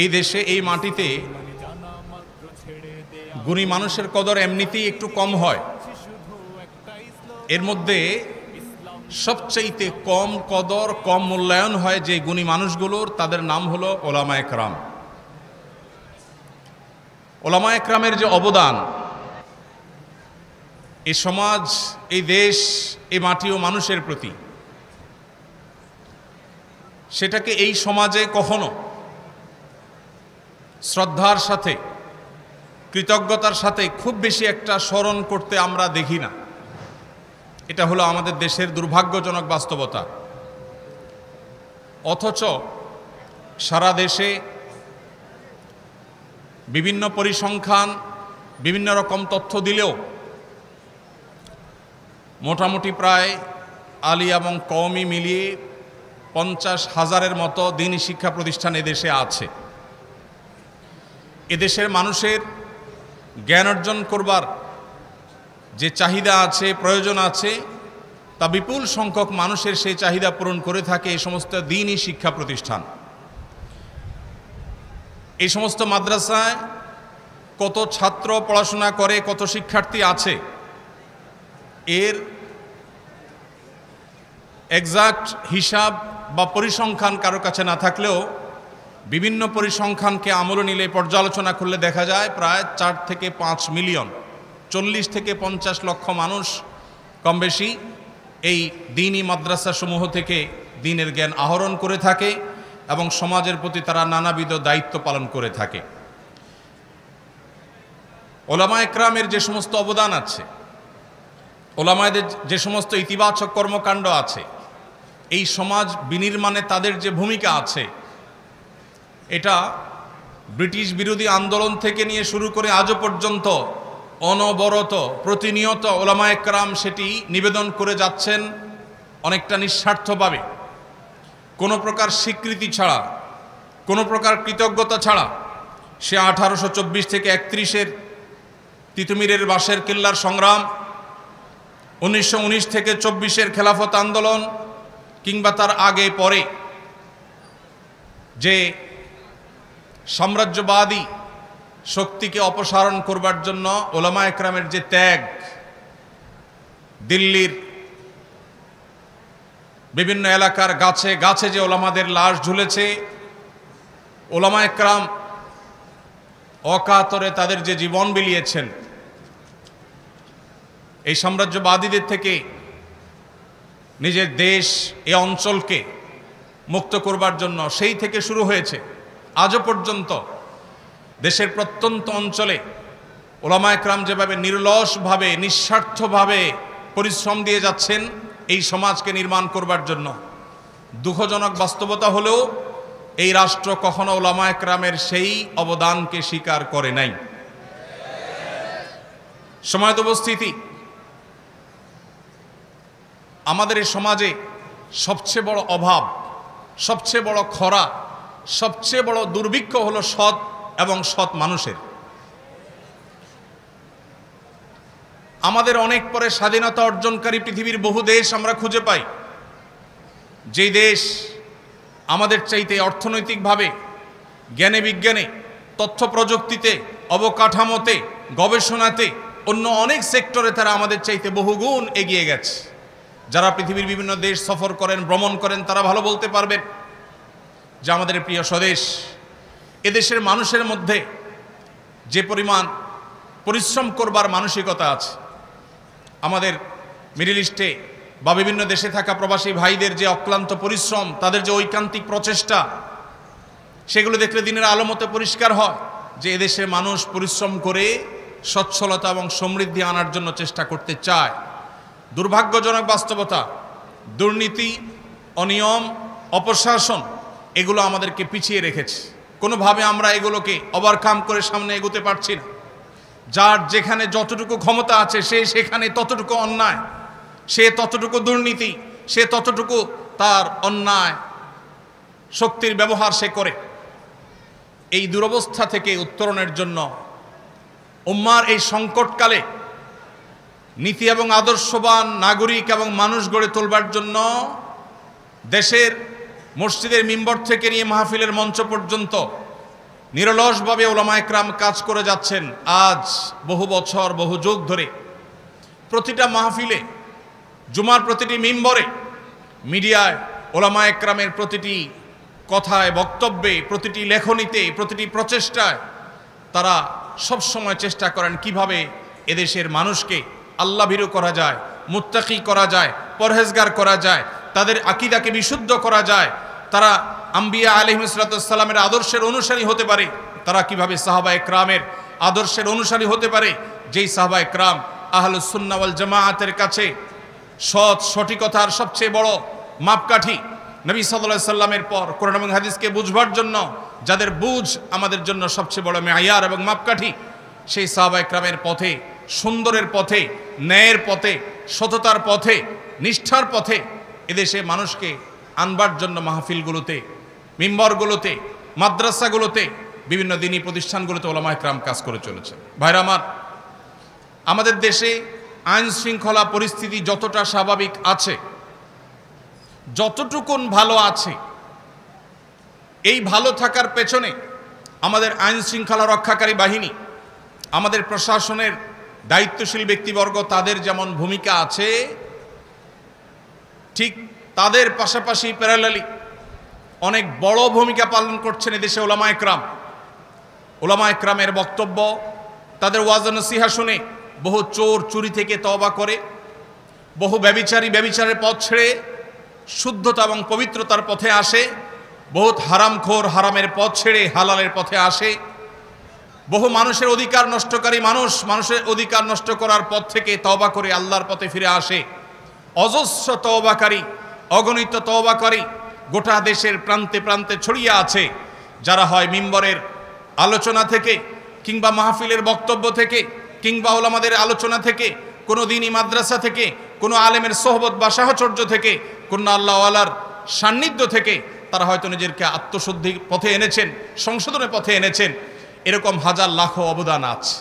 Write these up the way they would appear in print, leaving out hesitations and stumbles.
এই দেশে এই মাটিতে গুণী মানুষের কদর এমনিতেই একটু কম হয়। এর মধ্যে সবচাইতে কম কদর, কম মূল্যায়ন হয় যে গুণী মানুষগুলোর, তাদের নাম হলো ওলামায়ে কেরাম। ওলামায়ে কেরামের যে অবদান এই সমাজ, এই দেশ, এই মাটি ও মানুষের প্রতি, সেটাকে এই সমাজে কখনো শ্রদ্ধার সাথে, কৃতজ্ঞতার সাথে খুব বেশি একটা স্মরণ করতে আমরা দেখি না। এটা হলো আমাদের দেশের দুর্ভাগ্যজনক বাস্তবতা। অথচ সারা দেশে বিভিন্ন পরিসংখ্যান, বিভিন্ন রকম তথ্য দিলেও মোটামুটি প্রায় আলী এবং কওমি মিলিয়ে 50,000-এর মতো দ্বীনি শিক্ষা প্রতিষ্ঠান এদেশে আছে। এদেশের মানুষের জ্ঞান অর্জন করবার যে চাহিদা আছে, প্রয়োজন আছে, তা বিপুল সংখ্যক মানুষের সেই চাহিদা পূরণ করে থাকে এই সমস্ত দ্বীনি শিক্ষা প্রতিষ্ঠান। এই সমস্ত মাদ্রাসায় কত ছাত্র পড়াশোনা করে, কত শিক্ষার্থী আছে, এর এক্সাক্ট হিসাব বা পরিসংখ্যান কারো কাছে না থাকলেও বিভিন্ন পরিসংখ্যানকে আমলে নিলে, পর্যালোচনা করলে দেখা যায় প্রায় 4 থেকে 5 মিলিয়ন, 40 থেকে 50 লক্ষ মানুষ কম বেশি এই দ্বীনি মাদ্রাসাসমূহ থেকে দ্বীনের জ্ঞান আহরণ করে থাকে এবং সমাজের প্রতি তারা নানাবিধ দায়িত্ব পালন করে থাকে। ওলামায়ে কেরামের যে সমস্ত অবদান আছে, ওলামায়েদের যে সমস্ত ইতিবাচক কর্মকাণ্ড আছে, এই সমাজ বিনির্মাণে তাদের যে ভূমিকা আছে, এটা ব্রিটিশ বিরোধী আন্দোলন থেকে নিয়ে শুরু করে আজও পর্যন্ত অনবরত, প্রতিনিয়ত ওলামায়ে কেরাম সেটি নিবেদন করে যাচ্ছেন অনেকটা নিঃস্বার্থভাবে, কোনো প্রকার স্বীকৃতি ছাড়া, কোনো প্রকার কৃতজ্ঞতা ছাড়া। সে 1824 থেকে 31-এর তিতুমিরের বাঁশের কেল্লার সংগ্রাম, 1919 থেকে 24-এর খেলাফত আন্দোলন, কিংবা তার আগে পরে যে সাম্রাজ্যবাদী শক্তিকে অপসারণ করবার জন্য ওলামায়ে কেরামের যে ত্যাগ, দিল্লির বিভিন্ন এলাকার গাছে গাছে যে ওলামাদের লাশ ঝুলেছে, ওলামায়ে কেরাম অকাতরে তাদের যে জীবন বিলিয়েছেন এই সাম্রাজ্যবাদীদের থেকে নিজের দেশ, এই অঞ্চলকে মুক্ত করবার জন্য, সেই থেকে শুরু হয়েছে আজও পর্যন্ত দেশের প্রত্যন্ত অঞ্চলে ওলামায়ে কেরাম যেভাবে নির্লসভাবে, নিঃস্বার্থভাবে পরিশ্রম দিয়ে যাচ্ছেন এই সমাজকে নির্মাণ করবার জন্য। দুঃখজনক বাস্তবতা হলেও এই রাষ্ট্র কখনো ওলামায়ে কেরামের সেই অবদানকে স্বীকার করে নাই। সময়ত উপস্থিতি, আমাদের এই সমাজে সবচেয়ে বড় অভাব, সবচেয়ে বড় খরা, সবচেয়ে বড় দুর্ভিক্ষ হলো সৎ এবং সৎ মানুষের। আমাদের অনেক পরে স্বাধীনতা অর্জনকারী পৃথিবীর বহু দেশ আমরা খুঁজে পাই, যেই দেশ আমাদের চাইতে অর্থনৈতিকভাবে, জ্ঞানে বিজ্ঞানে, তথ্য প্রযুক্তিতে, অবকাঠামোতে, গবেষণাতে, অন্য অনেক সেক্টরে তারা আমাদের চাইতে বহুগুণ এগিয়ে গেছে। যারা পৃথিবীর বিভিন্ন দেশ সফর করেন, ভ্রমণ করেন, তারা ভালো বলতে পারবেন যে আমাদের প্রিয় স্বদেশ, এদেশের মানুষের মধ্যে যে পরিমাণ পরিশ্রম করবার মানসিকতা আছে, আমাদের মিডল ইস্টে বা বিভিন্ন দেশে থাকা প্রবাসী ভাইদের যে অক্লান্ত পরিশ্রম, তাদের যে ঐকান্তিক প্রচেষ্টা, সেগুলো দেখলে দিনের আলোমতে পরিষ্কার হয় যে এদেশের মানুষ পরিশ্রম করে সচ্ছলতা এবং সমৃদ্ধি আনার জন্য চেষ্টা করতে চায়। দুর্ভাগ্যজনক বাস্তবতা, দুর্নীতি, অনিয়ম, অপশাসন এগুলো আমাদেরকে পিছিয়ে রেখেছে। কোনোভাবে আমরা এগুলোকে ওভারকাম করে সামনে এগোতে পারছি না। যার যেখানে যতটুকু ক্ষমতা আছে সে সেখানে ততটুকু অন্যায়, সে ততটুকু দুর্নীতি, সে ততটুকু তার অন্যায় শক্তির ব্যবহার সে করে। এই দুরবস্থা থেকে উত্তরণের জন্য উম্মার এই সংকটকালে নীতি এবং আদর্শবান নাগরিক এবং মানুষ গড়ে তোলবার জন্য দেশের মসজিদের মিম্বর থেকে নিয়ে মাহফিলের মঞ্চ পর্যন্ত নিরলসভাবে উলামা একরাম কাজ করে যাচ্ছেন আজ বহু বছর বহু যুগ ধরে। প্রতিটা মাহফিলে, জুমার প্রতিটি মিম্বরে, মিডিয়ায় উলামা একরামের প্রতিটি কথায়, বক্তব্যে, প্রতিটি লেখনীতে, প্রতিটি প্রচেষ্টায় তারা সবসময় চেষ্টা করেন কিভাবে এদেশের মানুষকে আল্লাহভীরু করা যায়, মুত্তাকি করা যায়, পরহেজগার করা যায়, তাদের আকীদাকে বিশুদ্ধ করা যায়, তারা আম্বিয়া আলাইহিস সালামের আদর্শের অনুসারী হতে পারে, তারা কিভাবে সাহাবা একরামের আদর্শের অনুসারী হতে পারে, যেই সাহাবা একরাম আহলুস সুন্নাহ ওয়াল জামাআতের কাছে সঠিকতার সবচেয়ে বড় মাপকাঠি। নবী সাল্লাল্লাহু আলাইহি সাল্লামের পর কোরআন এবং হাদিসকে বুঝবার জন্য যাদের বুঝ আমাদের জন্য সবচেয়ে বড় মেয়ার এবং মাপকাঠি, সেই সাহাবা একরামের পথে, সুন্দরের পথে, ন্যায়ের পথে, সততার পথে, নিষ্ঠার পথে এদেশে মানুষকে আনবার জন্য মাহফিলগুলোতে, মিম্বরগুলোতে, মাদ্রাসাগুলোতে, বিভিন্ন দ্বীনি প্রতিষ্ঠানগুলোতে উলামা একরাম কাজ করে চলেছেন। ভাইরা আমার, আমাদের দেশে আইন শৃঙ্খলা পরিস্থিতি যতটা স্বাভাবিক আছে, যতটুকুন ভালো আছে, এই ভালো থাকার পেছনে আমাদের আইন শৃঙ্খলা রক্ষাকারী বাহিনী, আমাদের প্রশাসনের দায়িত্বশীল ব্যক্তিবর্গ, তাদের যেমন ভূমিকা আছে, ঠিক তাদের পাশাপাশি প্যারালালি অনেক বড় ভূমিকা পালন করছেন এদেশে উলামা একরাম। উলামা একরামের বক্তব্য, তাদের ওয়াজ নসিহা শুনে বহু চোর চুরি থেকে তওবা করে, বহু ব্যভিচারী ব্যভিচারের পথ ছেড়ে শুদ্ধতা এবং পবিত্রতার পথে আসে, বহুত হারামখোর হারামের পথ ছেড়ে হালালের পথে আসে, বহু মানুষের অধিকার নষ্টকারী মানুষের অধিকার নষ্ট করার পথ থেকে তওবা করে আল্লাহর পথে ফিরে আসে। অজস্র তওবাকারী, অগণিত তওবাকারী গোটা দেশের প্রান্তে প্রান্তে ছড়িয়ে আছে, যারা হয় মিম্বরের আলোচনা থেকে, কিংবা মাহফিলের বক্তব্য থেকে, কিংবা ওলামাদের আলোচনা থেকে, কোনো দ্বীনি মাদ্রাসা থেকে, কোনো আলেমের সোহবত বা সাহচর্য থেকে, কোনো আল্লাহওয়ালার সান্নিধ্য থেকে তারা হয়তো নিজেকে আত্মশুদ্ধির পথে এনেছেন, সংশোধনের পথে এনেছেন। এরকম হাজার লাখো অবদান আছে।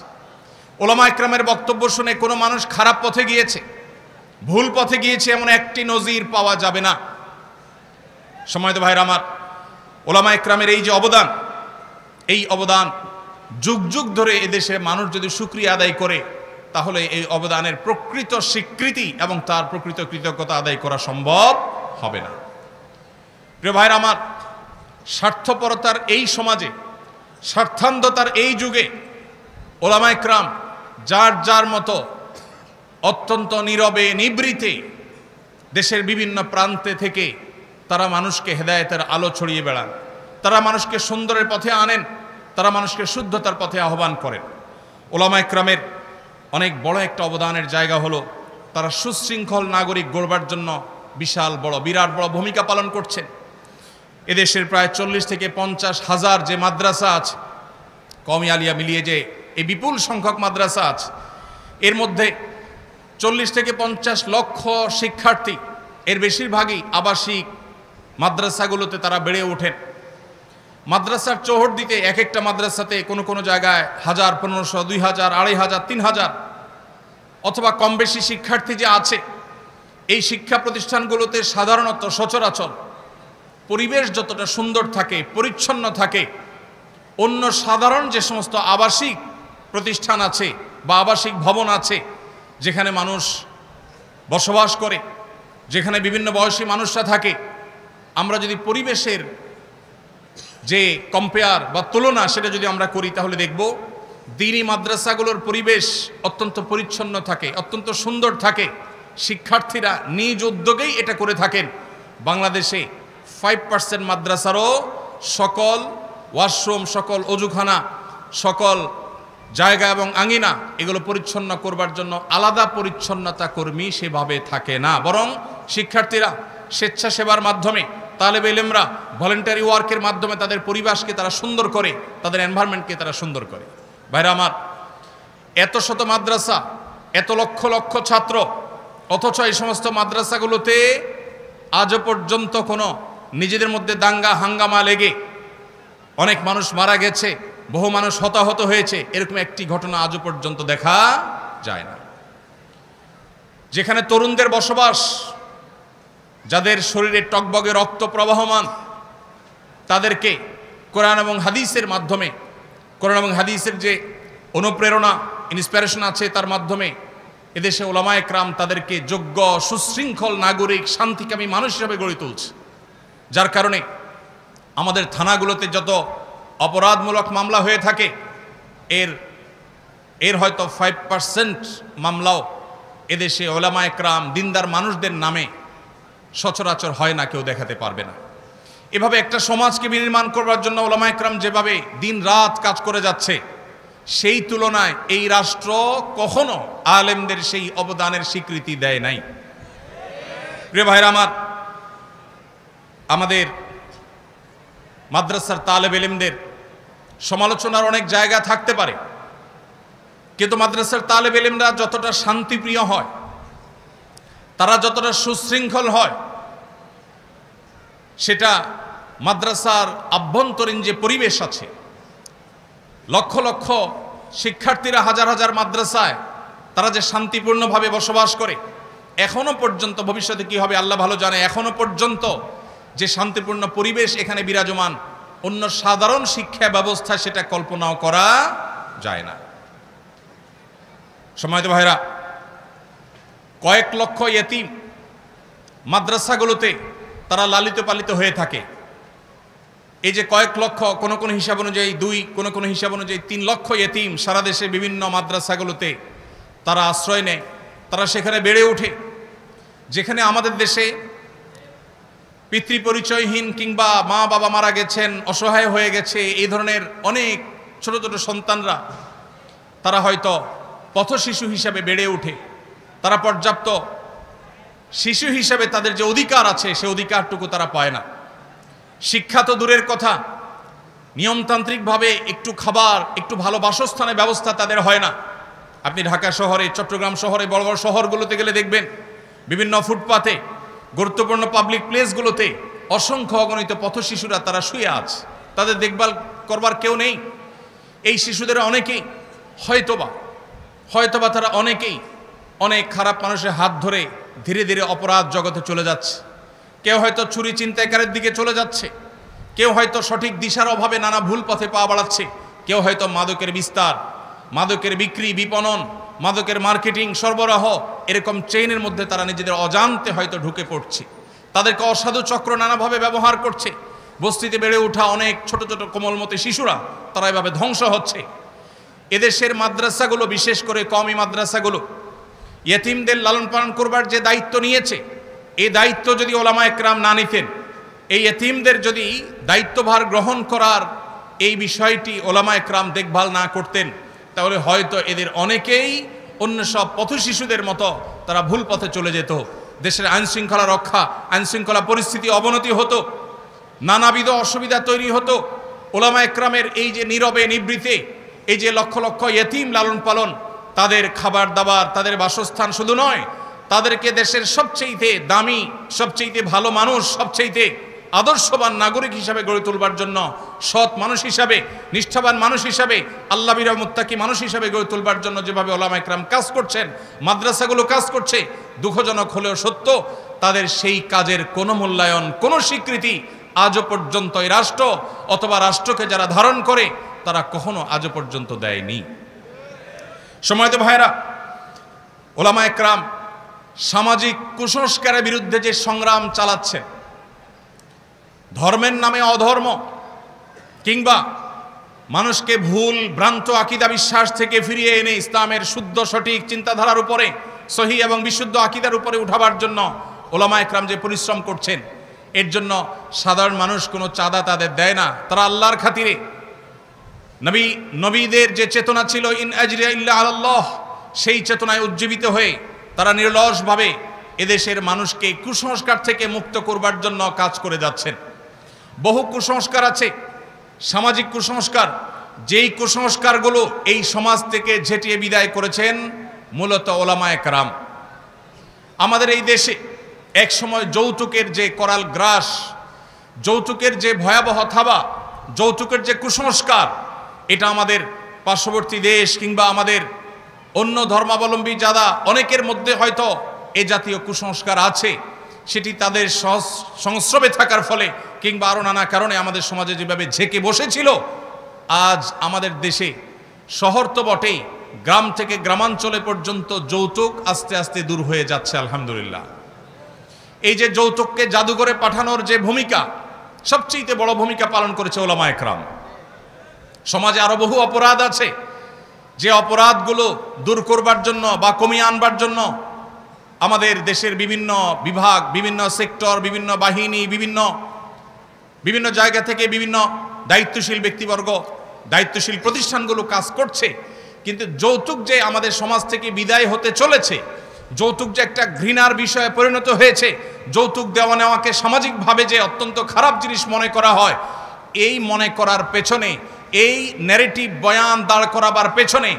ওলামা একরামের বক্তব্য শুনে কোনো মানুষ খারাপ পথে গিয়েছে, ভুল পথে গিয়েছে, এমন একটি নজির পাওয়া যাবে না। সম্মানিত ভাইরা আমার, ওলামা একরামের এই যে অবদান, এই অবদান যুগ যুগ ধরে এদেশে মানুষ যদি শুকরিয়া আদায় করে, তাহলে এই অবদানের প্রকৃত স্বীকৃতি এবং তার প্রকৃত কৃতজ্ঞতা আদায় করা সম্ভব হবে না। প্রিয় ভাইরা আমার, স্বার্থপরতার এই সমাজে, স্বার্থান্ধতার এই যুগে ওলামা একরাম যার যার মতো অত্যন্ত নীরবে নিবৃতে দেশের বিভিন্ন প্রান্তে থেকে তারা মানুষকে হেদায়েতের আলো ছড়িয়ে বেড়ান, তারা মানুষকে সুন্দরের পথে আনেন, তারা মানুষকে শুদ্ধতার পথে আহ্বান করেন। ওলামা একরামের অনেক বড় একটা অবদানের জায়গা হলো তারা সুশৃঙ্খল নাগরিক গড়বার জন্য বিরাট বড় ভূমিকা পালন করছেন। এদেশের প্রায় 40 থেকে 50 হাজার যে মাদ্রাসা আছে, কওমি আলিয়া মিলিয়ে যে এই বিপুল সংখ্যক মাদ্রাসা আছে, এর মধ্যে 40 থেকে 50 লক্ষ শিক্ষার্থী, এর বেশিরভাগই আবাসিক মাদ্রাসাগুলোতে তারা বেড়ে ওঠেন। মাদ্রাসার চৌহদ্দিতে এক একটা মাদ্রাসাতে কোনো কোনো জায়গায় 1000, 1500, 2000, 2500, 3000 অথবা কম বেশি শিক্ষার্থী যে আছে, এই শিক্ষা প্রতিষ্ঠানগুলোতে সাধারণত সচরাচর পরিবেশ যতটা সুন্দর থাকে, পরিচ্ছন্ন থাকে, অন্য সাধারণ যে সমস্ত আবাসিক প্রতিষ্ঠান আছে বা আবাসিক ভবন আছে, যেখানে মানুষ বসবাস করে, যেখানে বিভিন্ন বয়সী মানুষরা থাকে, আমরা যদি পরিবেশের যে কম্পেয়ার বা তুলনা সেটা যদি আমরা করি, তাহলে দেখব দ্বীনি মাদ্রাসাগুলোর পরিবেশ অত্যন্ত পরিচ্ছন্ন থাকে, অত্যন্ত সুন্দর থাকে। শিক্ষার্থীরা নিজ উদ্যোগেই এটা করে থাকেন। বাংলাদেশে 5% মাদ্রাসারও সকল ওয়াশরুম, সকল অজুখানা, সকল জায়গা এবং আঙিনা এগুলো পরিচ্ছন্ন করবার জন্য আলাদা পরিচ্ছন্নতা কর্মী সেভাবে থাকে না, বরং শিক্ষার্থীরা স্বেচ্ছাসেবার মাধ্যমে, তালেবে ইলমরা ভলেন্টারি ওয়ার্কের মাধ্যমে তাদের পরিবেশকে তারা সুন্দর করে, তাদের এনভায়রনমেন্টকে তারা সুন্দর করে। ভাইরা আমার, এত শত মাদ্রাসা, এত লক্ষ লক্ষ ছাত্র, অথচ এই সমস্ত মাদ্রাসাগুলোতে আজও পর্যন্ত কোনো নিজেদের মধ্যে দাঙ্গা হাঙ্গামা লেগে অনেক মানুষ মারা গেছে, বহু মানুষ হতাহত হয়েছে, এরকম একটি ঘটনা আজও পর্যন্ত দেখা যায় না। যেখানে তরুণদের বসবাস, যাদের শরীরে টকবগে রক্ত প্রবাহমান, তাদেরকে কোরআন এবং হাদিসের মাধ্যমে, কোরআন এবং হাদিসের যে অনুপ্রেরণা ইন্সপিরেশন আছে তার মাধ্যমে এদেশে ওলামায়ে কেরাম তাদেরকে যোগ্য সুশৃঙ্খল নাগরিক শান্তিকামী মানুষ হিসেবে গড়ে তুলছে। যার কারণে আমাদের থানাগুলোতে যত অপরাধমূলক মামলা হয়ে থাকে এর হয়তো 5% মামলাও এদেশে ওলামায়ে কেরাম দিনদার মানুষদের নামে সচরাচর হয় না, কেউ দেখাতে পারবে না। এভাবে একটা সমাজকে বিনির্মাণ করবার জন্য ওলামায়ে কেরাম যেভাবে দিন রাত কাজ করে যাচ্ছে, সেই তুলনায় এই রাষ্ট্র কখনো আলেমদের সেই অবদানের স্বীকৃতি দেয় নাই। প্রিয় ভাইরা আমার, আমাদের মাদ্রাসার তালেব ইলমদের সমালোচনার অনেক জায়গা থাকতে পারে, কিন্তু মাদ্রাসার তালেব ইলমরা যতটা শান্তিপ্রিয় হয়, তারা যতটা সুশৃঙ্খল হয়, সেটা মাদ্রাসার আভ্যন্তরীণ যে পরিবেশ আছে, লক্ষ লক্ষ শিক্ষার্থীরা হাজার হাজার মাদ্রাসায় তারা যে শান্তিপূর্ণভাবে বসবাস করে, এখনো পর্যন্ত, ভবিষ্যতে কি হবে আল্লাহ ভালো জানে, এখনো পর্যন্ত যে শান্তিপূর্ণ পরিবেশ এখানে বিরাজমান, অন্য সাধারণ শিক্ষা ব্যবস্থা সেটা কল্পনাও করা যায় না। সম্মানিত ভাইরা, কয়েক লক্ষ ইয়েতিম মাদ্রাসাগুলোতে তারা লালিত পালিত হয়ে থাকে। এই যে কয়েক লক্ষ, কোন কোন হিসাব অনুযায়ী 2, কোন কোন হিসাব অনুযায়ী 3 লক্ষ ইয়েতিম সারা দেশে বিভিন্ন মাদ্রাসাগুলোতে তারা আশ্রয় নেয়, তারা সেখানে বেড়ে ওঠে। যেখানে আমাদের দেশে পিতৃপরিচয়হীন কিংবা মা বাবা মারা গেছেন, অসহায় হয়ে গেছে, এই ধরনের অনেক ছোট ছোট সন্তানরা তারা হয়তো পথশিশু হিসাবে বেড়ে ওঠে। তারা পর্যাপ্ত শিশু হিসাবে তাদের যে অধিকার আছে সে অধিকারটুকু তারা পায় না। শিক্ষা তো দূরের কথা, নিয়মতান্ত্রিকভাবে একটু খাবার, একটু ভালো বাসস্থানের ব্যবস্থা তাদের হয় না। আপনি ঢাকা শহরে, চট্টগ্রাম শহরে, বড় বড় শহরগুলোতে গেলে দেখবেন বিভিন্ন ফুটপাতে, গুরুত্বপূর্ণ পাবলিক প্লেসগুলোতে অসংখ্য অগণিত পথশিশুরা তারা শুয়ে আছে, তাদের দেখভাল করবার কেউ নেই। এই শিশুদের অনেকেই হয়তোবা তারা অনেকেই অনেক খারাপ মানুষের হাত ধরে ধীরে ধীরে অপরাধ জগতে চলে যাচ্ছে। কেউ হয়তো চুরি ছিনতাইকারের দিকে চলে যাচ্ছে, কেউ হয়তো সঠিক দিশার অভাবে নানা ভুল পথে পা বাড়াচ্ছে, কেউ হয়তো মাদকের বিস্তার, মাদকের বিক্রি, বিপণন, মাদকের মার্কেটিং, সরবরাহ, এরকম চেইনের মধ্যে তারা নিজেদের অজান্তে হয়তো ঢুকে পড়ছে। তাদেরকে অসাধু চক্র নানাভাবে ব্যবহার করছে। বস্তিতে বেড়ে ওঠা অনেক ছোট ছোট কোমলমতি শিশুরা তারা এভাবে ধ্বংস হচ্ছে। এদেশের মাদ্রাসাগুলো, বিশেষ করে কওমি মাদ্রাসাগুলো, ইয়েতিমদের লালন পালন করবার যে দায়িত্ব নিয়েছে, এই দায়িত্ব যদি ওলামায়ে কেরাম না নিতেন, এই ইয়েতিমদের যদি দায়িত্বভার গ্রহণ করার এই বিষয়টি ওলামায়ে কেরাম দেখভাল না করতেন, তাহলে হয়তো এদের অনেকেই অন্য সব পথশিশুদের মতো তারা ভুল পথে চলে যেত। দেশের আইনশৃঙ্খলা রক্ষা, আইনশৃঙ্খলা পরিস্থিতি অবনতি হতো, নানাবিধ অসুবিধা তৈরি হতো। ওলামায়ে কেরামের এই যে নীরবে নিবৃতে এই যে লক্ষ লক্ষ ইয়েতিম লালন পালন, তাদের খাবার দাবার, তাদের বাসস্থান শুধু নয়, তাদেরকে দেশের সবচেয়ে দামি, সবচেয়ে ভালো মানুষ, সবচেয়ে আদর্শবান নাগরিক হিসাবে গড়ে তুলবার জন্য, সৎ মানুষ হিসাবে, নিষ্ঠাবান মানুষ হিসাবে, আল্লাহবিরা মুত্তাকি মানুষ হিসাবে গড়ে তুলবার জন্য যেভাবে ওলামায়ে কেরাম কাজ করছেন, মাদ্রাসাগুলো কাজ করছে, দুঃখজনক হলেও সত্য, তাদের সেই কাজের কোনো মূল্যায়ন, কোনো স্বীকৃতি আজও পর্যন্ত এই রাষ্ট্র অথবা রাষ্ট্রকে যারা ধারণ করে তারা কখনো আজও পর্যন্ত দেয়নি। সম্মানিত ভাইরা, ওলামায়ে কেরাম সামাজিক কুসংস্কারের বিরুদ্ধে যে সংগ্রাম চালাচ্ছেন, ধর্মের নামে অধর্ম কিংবা মানুষকে ভুল ভ্রান্ত আকীদা বিশ্বাস থেকে ফিরিয়ে এনে ইসলামের শুদ্ধ সঠিক চিন্তাধারার উপরে, সহি এবং বিশুদ্ধ আকীদার উপরে উঠাবার জন্য ওলামায়ে কেরাম যে পরিশ্রম করছেন, এর জন্য সাধারণ মানুষ কোনো চাঁদা তাদের দেয় না। তারা আল্লাহর খাতিরে, নবীদের যে চেতনা ছিল ইন আজরিয়া ইল্লা আলাল্লাহ, সেই চেতনায় উজ্জীবিত হয়ে তারা নিরলসভাবে এদেশের মানুষকে কুসংস্কার থেকে মুক্ত করবার জন্য কাজ করে যাচ্ছেন। বহু কুসংস্কার আছে, সামাজিক কুসংস্কার, যেই কুসংস্কারগুলো এই সমাজ থেকে ঝেঁটিয়ে বিদায় করেছেন মূলত ওলামায়ে কেরাম। আমাদের এই দেশে এক সময় যৌতুকের যে করাল গ্রাস, যৌতুকের যে ভয়াবহ থাবা, যৌতুকের যে কুসংস্কার, এটা আমাদের পার্শ্ববর্তী দেশ কিংবা আমাদের অন্য ধর্মাবলম্বী যারা অনেকের মধ্যে হয়তো এ জাতীয় কুসংস্কার আছে, সেটি তাদের সংস্রবে থাকার ফলে কিংবা আরও নানা কারণে আমাদের সমাজে যেভাবে ঝেঁকে বসেছিল, আজ আমাদের দেশে শহর তো বটেই, গ্রাম থেকে গ্রামাঞ্চলে পর্যন্ত যৌতুক আস্তে আস্তে দূর হয়ে যাচ্ছে আলহামদুলিল্লাহ। এই যে যৌতুককে জাদুঘরে পাঠানোর যে ভূমিকা, সবচেয়ে বড় ভূমিকা পালন করেছে ওলামায়ে কেরাম। সমাজে আরো বহু অপরাধ আছে, যে অপরাধগুলো দূর করবার জন্য বা কমিয়ে আনবার জন্য আমাদের দেশের বিভিন্ন বিভাগ, বিভিন্ন সেক্টর, বিভিন্ন বাহিনী, বিভিন্ন জায়গা থেকে বিভিন্ন দায়িত্বশীল ব্যক্তিবর্গ, দায়িত্বশীল প্রতিষ্ঠানগুলো কাজ করছে। কিন্তু যৌতুক যে আমাদের সমাজ থেকে বিদায় হতে চলেছে, যৌতুক যে একটা ঘৃণার বিষয়ে পরিণত হয়েছে, যৌতুক দেওয়া নেওয়াকে সামাজিকভাবে যে অত্যন্ত খারাপ জিনিস মনে করা হয়, এই মনে করার পেছনে, এই ন্যারেটিভ বয়ান দাঁড় করাবার পেছনে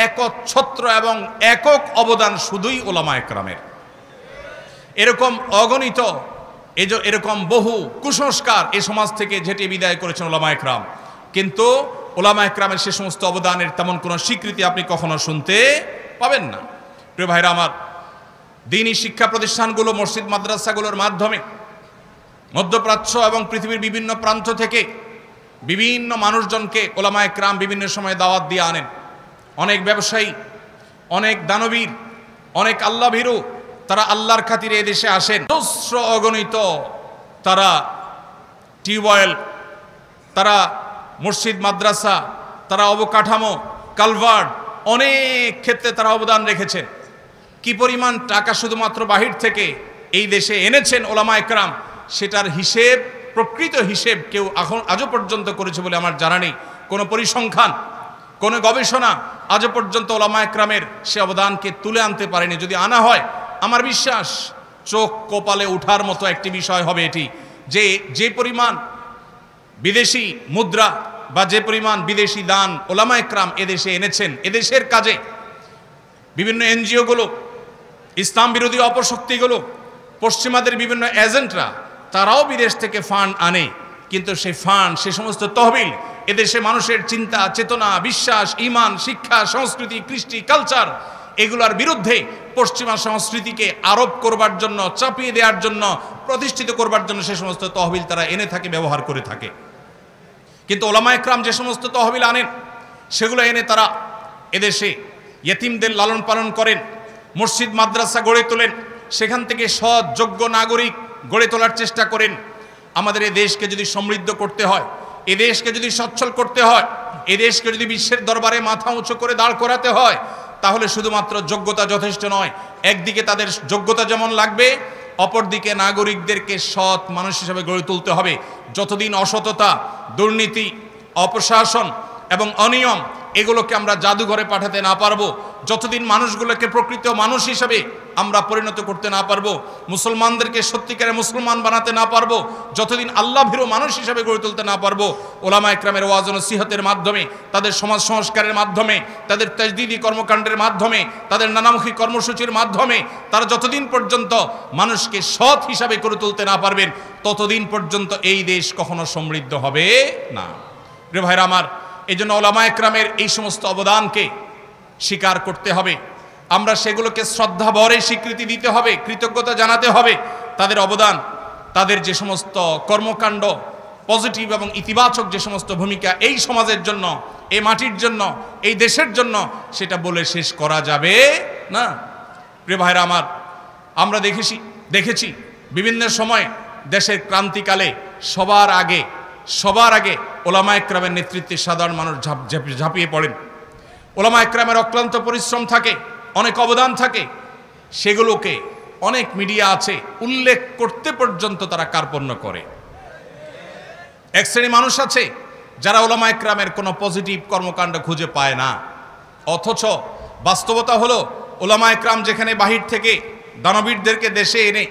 একচ্ছত্র এবং একক অবদান শুধুই ওলামায়ে কেরামের। এরকম অগণিত এরকম বহু কুসংস্কার এই সমাজ থেকে ঝেঁটে বিদায় করেছেন ওলামায়ে কেরাম। কিন্তু ওলামায়ে কেরামের সে সমস্ত অবদানের তেমন কোনো স্বীকৃতি আপনি কখনো শুনতে পাবেন না। প্রিয় ভাইরা আমার, দ্বীনি শিক্ষা প্রতিষ্ঠানগুলো, মসজিদ মাদ্রাসাগুলোর মাধ্যমে মধ্যপ্রাচ্য এবং পৃথিবীর বিভিন্ন প্রান্ত থেকে বিভিন্ন মানুষজনকে ওলামায়ে কেরাম বিভিন্ন সময় দাওয়াত দিয়ে আনেন। অনেক ব্যবসায়ী, অনেক দানবীর, অনেক আল্লাহ ভীরু, তারা আল্লাহর খাতিরে এদেশে আসেন। অজস্র অগণিত তারা টিউবওয়েল, তারা মসজিদ মাদ্রাসা, তারা অবকাঠামো, কালভার্ট, অনেক ক্ষেত্রে তারা অবদান রেখেছেন। কি পরিমাণ টাকা শুধুমাত্র বাহির থেকে এই দেশে এনেছেন ওলামায়ে কেরাম, সেটার হিসেব, প্রকৃত হিসেব কেউ আজও পর্যন্ত করেছে বলে আমার জানা নেই। কোনো পরিসংখ্যান, কোনো গবেষণা আজও পর্যন্ত ওলামায়ে কেরামের সে অবদানকে তুলে আনতে পারেনি। যদি আনা হয়, আমার বিশ্বাস চোখ কপালে ওঠার মতো একটি বিষয় হবে এটি, যে পরিমাণ বিদেশি মুদ্রা বা যে পরিমাণ বিদেশি দান ওলামায়ে কেরাম এদেশে এনেছেন, এদেশের কাজে বিভিন্ন এনজিওগুলো, ইসলাম বিরোধী অপশক্তিগুলো, পশ্চিমাদের বিভিন্ন এজেন্টরা, তারাও বিদেশ থেকে ফান্ড আনে। কিন্তু সেই ফান্ড, সে সমস্ত তহবিল এদেশে মানুষের চিন্তা, চেতনা, বিশ্বাস, ঈমান, শিক্ষা, সংস্কৃতি, কৃষ্টি, কালচার, এগুলোর বিরুদ্ধে পশ্চিমা সংস্কৃতিকে আরোপ করবার জন্য, চাপিয়ে দেওয়ার জন্য, প্রতিষ্ঠিত করবার জন্য সে সমস্ত তহবিল তারা এনে থাকে, ব্যবহার করে থাকে। কিন্তু ওলামায়ে কেরাম যে সমস্ত তহবিল আনেন, সেগুলো এনে তারা এদেশে ইয়েতিমদের লালন পালন করেন, মসজিদ মাদ্রাসা গড়ে তোলেন, সেখান থেকে সৎ যোগ্য নাগরিক গড়ে তোলার চেষ্টা করেন। আমাদের এই দেশকে যদি সমৃদ্ধ করতে হয়, এ দেশকে যদি সচ্ছল করতে হয়, এ দেশকে যদি বিশ্বের দরবারে মাথা উঁচু করে দাঁড় করাতে হয়, তাহলে শুধুমাত্র যোগ্যতা যথেষ্ট নয়। একদিকে তাদের যোগ্যতা যেমন লাগবে, অপরদিকে নাগরিকদেরকে সৎ মানুষ হিসেবে গড়ে তুলতে হবে। যতদিন অসততা, দুর্নীতি, অপশাসন এবং অনিয়ম এগুলোকে আমরা জাদুঘরে পাঠাতে না পারবো, যতদিন মানুষগুলোকে প্রকৃত মানুষ হিসেবে আমরা পরিণত করতে না পারবো, মুসলমানদেরকে সত্যিকারে মুসলমান বানাতে না পারবো, যতদিন আল্লাহ ভীরু মানুষ হিসেবে গড়ে তুলতে না পারবো, ওলামায়ে কেরামের ওয়াজ ও নসিহতের মাধ্যমে, তাদের সমাজ সংস্কারের মাধ্যমে, তাদের তাজদীদি কর্মকাণ্ডের মাধ্যমে, তাদের নানামুখী কর্মসূচির মাধ্যমে তারা যতদিন পর্যন্ত মানুষকে সৎ হিসাবে গড়ে তুলতে না পারবেন, ততদিন পর্যন্ত এই দেশ কখনো সমৃদ্ধ হবে না। প্রিয় ভাইরা আমার, এই জন্য ওলামায়ে কেরামের এই সমস্ত অবদানকে স্বীকার করতে হবে। আমরা সেগুলোকে শ্রদ্ধা ভরে স্বীকৃতি দিতে হবে, কৃতজ্ঞতা জানাতে হবে। তাদের অবদান, তাদের যে সমস্ত কর্মকাণ্ড, পজিটিভ এবং ইতিবাচক যে সমস্ত ভূমিকা এই সমাজের জন্য, এই মাটির জন্য, এই দেশের জন্য, সেটা বলে শেষ করা যাবে না। প্রিয় ভাইরা আমার, আমরা দেখেছি বিভিন্ন সময় দেশের ক্রান্তিকালে সবার আগে ওলামায়ে কেরামের নেতৃত্বে সাধারণ মানুষ ঝাঁপিয়ে পড়েন। ওলামায়ে কেরামের অক্লান্ত পরিশ্রম থাকে, অনেক অবদান থাকে, সেগুলোকে অনেক মিডিয়া আছে উল্লেখ করতে পর্যন্ত তারা কার্পণ্য করে। এক শ্রেণী মানুষ আছে যারা ওলামায়ে কেরামের কোনো পজিটিভ কর্মকাণ্ড খুঁজে পায় না। অথচ বাস্তবতা হলো, ওলামায়ে কেরাম যেখানে বাহির থেকে দানবীরদেরকে দেশে এনে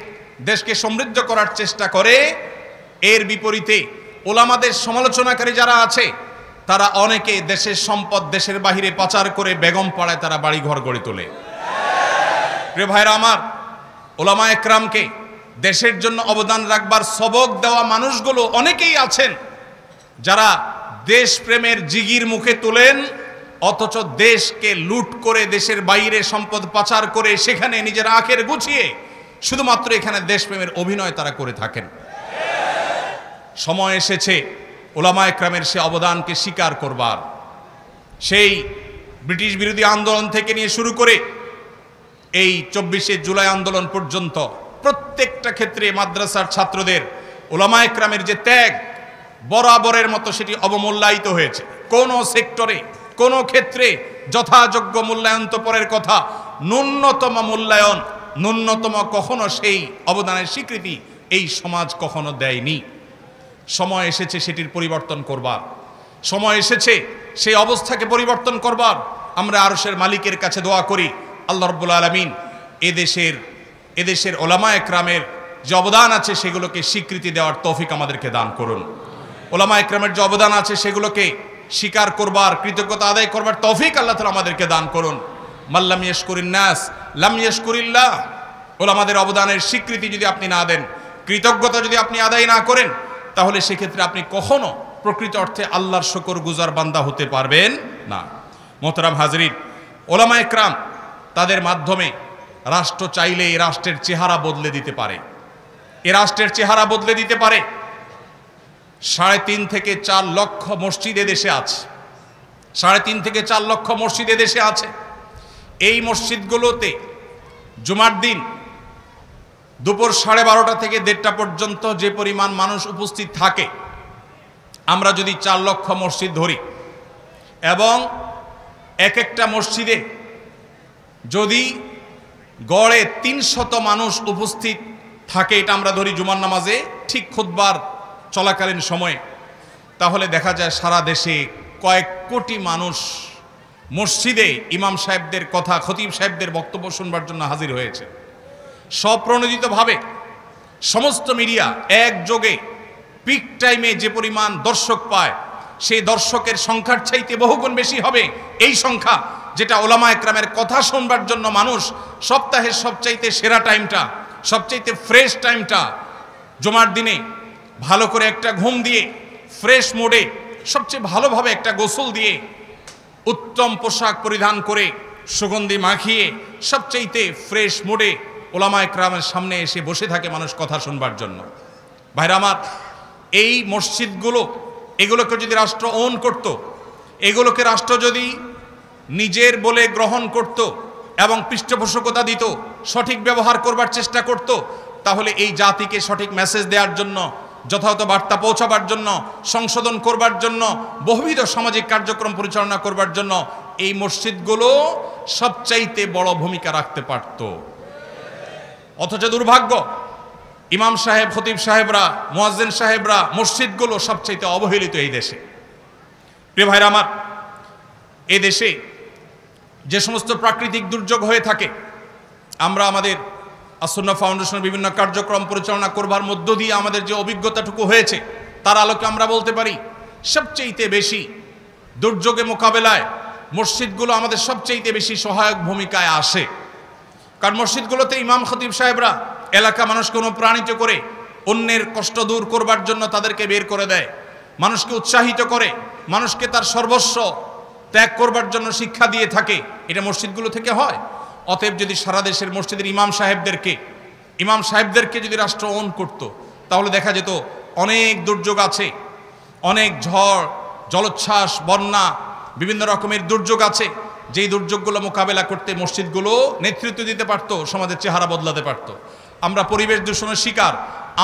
দেশকে সমৃদ্ধ করার চেষ্টা করে, এর বিপরীতে ওলামাদের সমালোচনাকারী যারা আছে, তারা অনেকে দেশের সম্পদ দেশের বাহিরে পাচার করে বেগম পাড়ায় তারা বাড়িঘর গড়ে তোলে। প্রিয় ভাইরা আমার, ওলামায়ে কেরামকে দেশের জন্য অবদান রাখবার সবক দেওয়া মানুষগুলো অনেকেই আছেন যারা দেশপ্রেমের জিগির মুখে তোলেন, অথচ দেশকে লুট করে দেশের বাইরে সম্পদ পাচার করে সেখানে নিজের আখের গুছিয়ে শুধুমাত্র এখানে দেশপ্রেমের অভিনয় তারা করে থাকেন। সময় এসেছে উলামায়ে কেরামের সে অবদানকে স্বীকার করবার। সেই ব্রিটিশ বিরোধী আন্দোলন থেকে নিয়ে শুরু করে এই 24শে জুলাই আন্দোলন পর্যন্ত প্রত্যেকটা ক্ষেত্রে মাদ্রাসার ছাত্রদের উলামায়ে কেরামের যে ত্যাগ বরাবরের মতো সেটি অবমূল্যায়িত হয়েছে। কোন সেক্টরে কোন ক্ষেত্রে যথাযোগ্য মূল্যায়ন তো পরের কথা, ন্যূনতম মূল্যায়ন, ন্যূনতম কখনো সেই অবদানের স্বীকৃতি এই সমাজ কখনো দেয়নি। সময় এসেছে সেটির পরিবর্তন করবার, সময় এসেছে সেই অবস্থাকে পরিবর্তন করবার। আমরা আরশের মালিকের কাছে দোয়া করি, আল্লাহ রাব্বুল আলামিন এদেশের উলামায়ে কেরামের যে অবদান আছে সেগুলোকে স্বীকৃতি দেওয়ার তৌফিক আমাদেরকে দান করুন। উলামায়ে কেরামের যে অবদান আছে সেগুলোকে স্বীকার করবার, কৃতজ্ঞতা আদায় করবার তৌফিক আল্লাহ তাআলা আমাদেরকে দান করুন। মাল্লাম ইয়াশকুরিন নাস লাম ইয়াশকুরিল্লাহ। উলামাদের অবদানের স্বীকৃতি যদি আপনি না দেন, কৃতজ্ঞতা যদি আপনি আদায় না করেন, তাহলে সেক্ষেত্রে আপনি কখনো প্রকৃত অর্থে আল্লাহর শুকরগুজার বান্দা হতে পারবেন না। মোহতারাম হাজরিন, উলামায়ে কেরাম তাদের মাধ্যমে রাষ্ট্র চাইলে এই রাষ্ট্রের চেহারা বদলে দিতে পারে। এ রাষ্ট্রের চেহারা বদলে দিতে পারে। 3.5 থেকে 4 লক্ষ মসজিদ দেশে আছে। 3.5 থেকে 4 লক্ষ মসজিদ দেশে আছে। এই মসজিদগুলোতে জুমার দিন দুপুর 12:30 থেকে 1:30 পর্যন্ত যে পরিমাণ মানুষ উপস্থিত থাকে, আমরা যদি 4 লক্ষ মসজিদ ধরি এবং এক একটা মসজিদে যদি গড়ে 300 মানুষ উপস্থিত থাকে, এটা আমরা ধরি জুমার নামাজে ঠিক খুতবার চলাকালীন সময়ে, তাহলে দেখা যায় সারা দেশে কয়েক কোটি মানুষ মসজিদে ইমাম সাহেবদের কথা, খতিব সাহেবদের বক্তব্য শুনবার জন্য হাজির হয়েছে। স্বপ্রণোদিতভাবে সমস্ত মিডিয়া একযোগে পিক টাইমে যে পরিমাণ দর্শক পায়, সেই দর্শকের সংখ্যার চাইতে বহুগুণ বেশি হবে এই সংখ্যা, যেটা উলামায়ে কেরামের কথা শুনবার জন্য মানুষ সপ্তাহের সবচাইতে সেরা টাইমটা, সবচাইতে ফ্রেশ টাইমটা জুমার দিনে ভালো করে একটা ঘুম দিয়ে ফ্রেশ মোডে সবচেয়ে ভালোভাবে একটা গোসল দিয়ে উত্তম পোশাক পরিধান করে সুগন্ধি মাখিয়ে সবচাইতে ফ্রেশ মোডে উলামায়ে কেরামের সামনে এসে বসে থাকে মানুষ কথা শুনবার জন্য। ভাইরা আমার, এই মসজিদগুলো এগুলোকে যদি রাষ্ট্র ওন করত, এগুলোকে রাষ্ট্র যদি নিজের বলে গ্রহণ করত এবং পৃষ্ঠপোষকতা দিত, সঠিক ব্যবহার করবার চেষ্টা করত, তাহলে এই জাতিকে সঠিক মেসেজ দেওয়ার জন্য, যথাযথ বার্তা পৌঁছাবার জন্য, সংশোধন করবার জন্য, বহুবিধ সামাজিক কার্যক্রম পরিচালনা করবার জন্য এই মসজিদগুলো সবচাইতে বড় ভূমিকা রাখতে পারত। অথচ দুর্ভাগ্য, ইমাম সাহেব, খতিব সাহেবরা, মুয়াজ্জিন সাহেবরা, মসজিদগুলো সবচাইতে অবহেলিত এই দেশে। প্রিয় ভাইরা আমার, এই দেশে যে সমস্ত প্রাকৃতিক দুর্যোগ হয়ে থাকে, আমরা আমাদের আসুন্নাহ ফাউন্ডেশনের বিভিন্ন কার্যক্রম পরিচালনা করবার মধ্য দিয়ে আমাদের যে অভিজ্ঞতাটুকু হয়েছে তার আলোকে আমরা বলতে পারি, সবচাইতে বেশি দুর্যোগে মোকাবেলায় মসজিদগুলো আমাদের সবচাইতে বেশি সহায়ক ভূমিকায় আসে। কারণ মসজিদগুলোতে ইমাম খতিব সাহেবরা এলাকা মানুষকে অনুপ্রাণিত করে অন্যের কষ্ট দূর করবার জন্য তাদেরকে বের করে দেয়, মানুষকে উৎসাহিত করে, মানুষকে তার সর্বস্ব ত্যাগ করবার জন্য শিক্ষা দিয়ে থাকে। এটা মসজিদগুলো থেকে হয়। অতএব যদি সারা দেশের মসজিদের ইমাম সাহেবদেরকে যদি রাষ্ট্র ওন করত, তাহলে দেখা যেত অনেক দুর্যোগ আছে, অনেক ঝড়, জলোচ্ছ্বাস, বন্যা, বিভিন্ন রকমের দুর্যোগ আছে, যেই দুর্যোগগুলো মোকাবেলা করতে মসজিদগুলো নেতৃত্ব দিতে পারত, সমাজের চেহারা বদলাতে পারত। আমরা পরিবেশ দূষণের শিকার,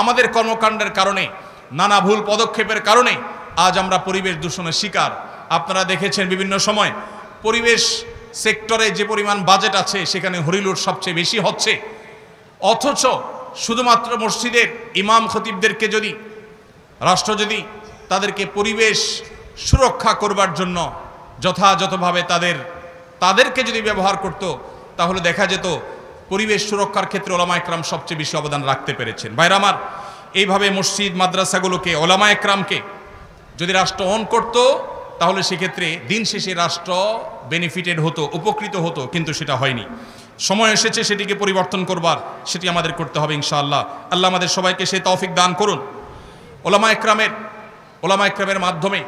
আমাদের কর্মকাণ্ডের কারণে, নানা ভুল পদক্ষেপের কারণে আজ আমরা পরিবেশ দূষণের শিকার। আপনারা দেখেছেন বিভিন্ন সময় পরিবেশ সেক্টরে যে পরিমাণ বাজেট আছে সেখানে হরিলুট সবচেয়ে বেশি হচ্ছে। অথচ শুধুমাত্র মসজিদের ইমাম খতিবদেরকে যদি রাষ্ট্র যদি তাদেরকে পরিবেশ সুরক্ষা করবার জন্য যথাযথভাবে তাদেরকে যদি ব্যবহার করত, তাহলে দেখা যেত পরিবেশ সুরক্ষার ক্ষেত্রে উলামায়ে কেরাম সবচেয়ে বেশি অবদান রাখতে পেরেছেন। ভাইরা আমার, এইভাবে মসজিদ মাদ্রাসাগুলোকে, উলামায়ে কেরামকে যদি রাষ্ট্র অন করত, তাহলে সেক্ষেত্রে দিন শেষে রাষ্ট্র বেনিফিটেড হতো, উপকৃত হতো, কিন্তু সেটা হয়নি। সময় এসেছে সেটিকে পরিবর্তন করবার, সেটি আমাদের করতে হবে ইনশাআল্লাহ। আল্লাহ আমাদের সবাইকে সেই তৌফিক দান করুন। উলামায়ে কেরামের মাধ্যমে